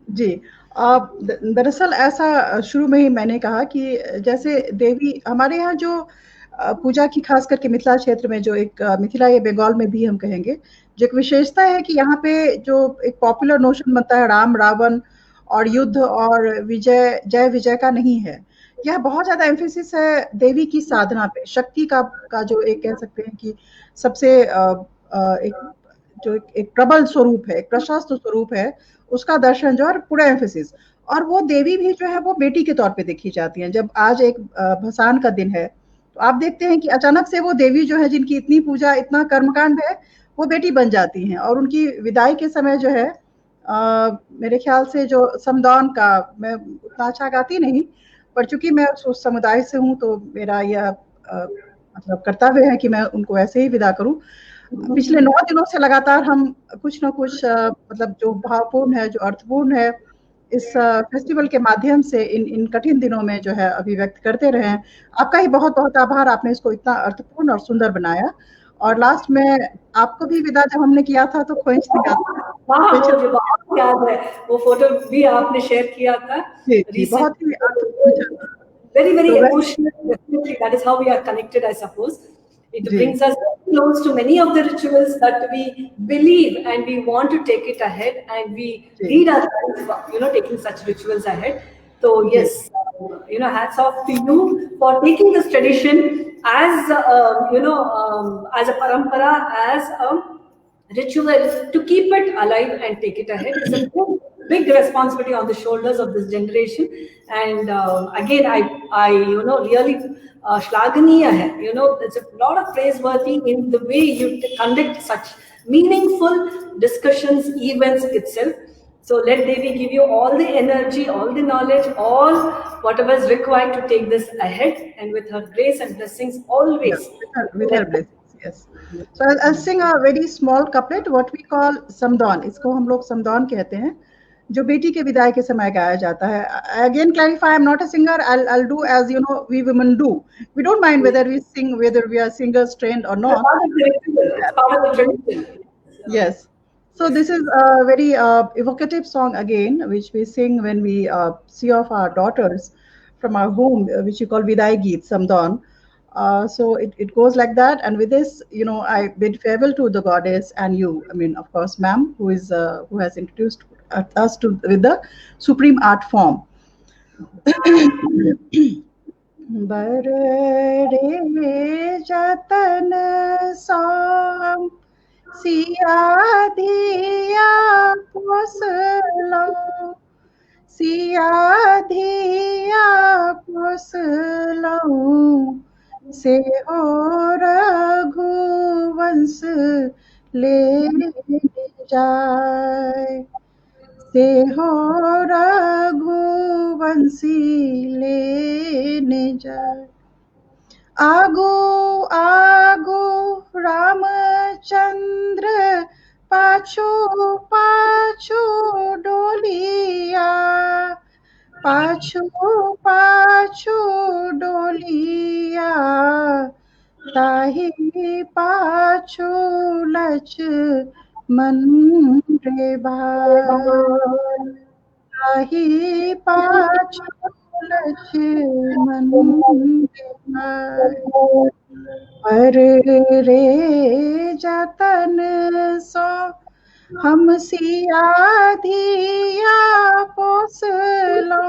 जी, दरअसल ऐसा शुरू में ही मैंने कहा कि जैसे देवी हमारे यहाँ जो पूजा की, खास करके मिथिला क्षेत्र में, जो एक मिथिला या बंगाल में भी हम कहेंगे, जो एक विशेषता है कि यहाँ पे जो एक पॉपुलर नोशन बनता है राम रावण और युद्ध और विजय, जय विजय का नहीं है। यह बहुत ज़्यादा एम्फेसिस है देवी की साधना पे, शक्ति का जो एक कह सकते हैं कि सबसे एक प्रबल स्वरूप है, एक प्रशस्त स्वरूप है, उसका दर्शन जो है पूरा एम्फेसिस। और वो देवी भी जो है वो बेटी के तौर पे देखी जाती हैं। जब आज एक भसान का दिन है, तो आप देखते हैं कि अचानक से वो देवी जो है जिनकी इतनी पूजा, इतना कर्मकांड है, वो बेटी बन जाती हैं। और उनकी विदाई के समय जो है मेरे ख्याल से जो समदाउन का, मैं उतना अच्छा गाती नहीं, पर चूंकि मैं उस समुदाय से हूँ तो मेरा यह मतलब कर्तव्य है कि मैं उनको ऐसे ही विदा करूँ। पिछले 9 दिनों से लगातार हम कुछ न कुछ मतलब जो भावपूर्ण है, जो अर्थपूर्ण है, इस फेस्टिवल के माध्यम से इन कठिन दिनों में जो है अभिव्यक्त करते रहे हैं। आपका ही बहुत-बहुत आभार, आपने इसको इतना अर्थपूर्ण और सुंदर बनाया। और लास्ट में आपको भी विदा जब हमने किया था तो खोइंच से याद मुझे बहुत याद है, वो फोटो भी आपने शेयर किया था। जी, बहुत ही अर्थपूर्ण, very emotional. Definitely, that is how we are connected, I suppose. It brings us close to many of the rituals that we believe, and we want to take it ahead, and we lead our life, taking such rituals ahead. So yes, hats off to you for taking this tradition as as a parampara, as a ritual, to keep it alive and take it ahead. It's a big responsibility on the shoulders of this generation. And again, I really shlaganiya hai. There's a lot of praiseworthy in the way you conduct such meaningful discussions, events itself. So let Devi give you all the energy, all the knowledge, all whatever is required to take this ahead, and with her grace and blessings always. with her blessings, yes. So I'll sing a very small couplet, what we call samdaun. इसको हम लोग samdaun कहते हैं, जो बेटी के विदाई के समय गाया जाता है. Again clarify, I'm not a singer. I'll do as we women do. We don't mind whether we sing, whether we are singers trained or not. Yes. So this is a very evocative song again, which we sing when we see off our daughters from our home, which we call Vidai Geet, Samdaun. So it goes like that. And with this, I bid farewell to the goddess and you. I mean, of course, ma'am, who has introduced us with the supreme art form. Barre jatan som siya dhiya poslo, siya dhiya poslo, se ho raghuvans le jaye, se ho raghuvansi lene jaye. Agu agu Ramachandra pachu pachu doliya, pachu pachu doliya, tahi pachu Lachman re bhai, tahi pachu Lachman re bhai. पर रे जतन सो हम सिया धिया पोसलो,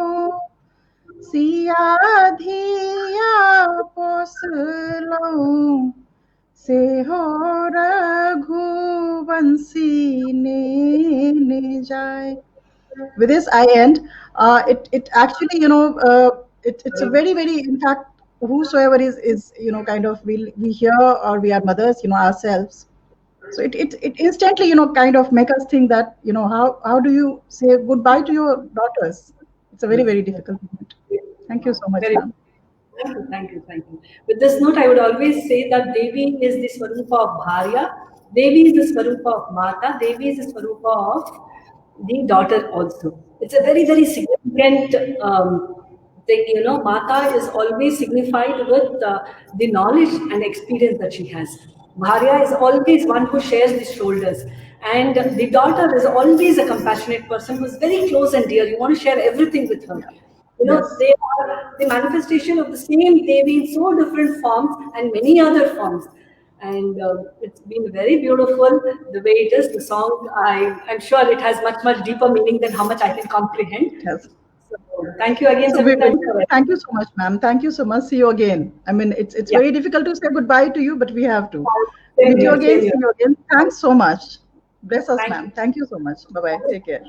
सिया धिया पोसलो, से हो रघुवंशी ने जाए. With this I end. It actually, it's a very, very, in fact, whosoever is kind of, we hear, or we are mothers, ourselves. So it instantly, kind of make us think that, how do you say goodbye to your daughters? It's a very, very difficult moment. Thank you so much, ma'am. Thank you. With this note, I would always say that Devi is the Swarupa of Bharya, Devi is the Swarupa of Mata, Devi is the Swarupa of the daughter also. It's a very, very significant thing. Mata is always signified with the knowledge and experience that she has. Bharya is always one who shares the shoulders. And the daughter is always a compassionate person who is very close and dear. You want to share everything with her. They are the manifestation of the same Devi in so different forms and many other forms. And it's been very beautiful the way it is. The song, I'm sure it has much, much deeper meaning than how much I can comprehend. Yes. Thank you again, thank you so much, ma'am. Thank you so much. See you again. I mean, it's very difficult to say goodbye to you, but we have to. Meet you again. See you again. Thanks so much. Bless us, ma'am. Thank you so much. Bye bye. Take care.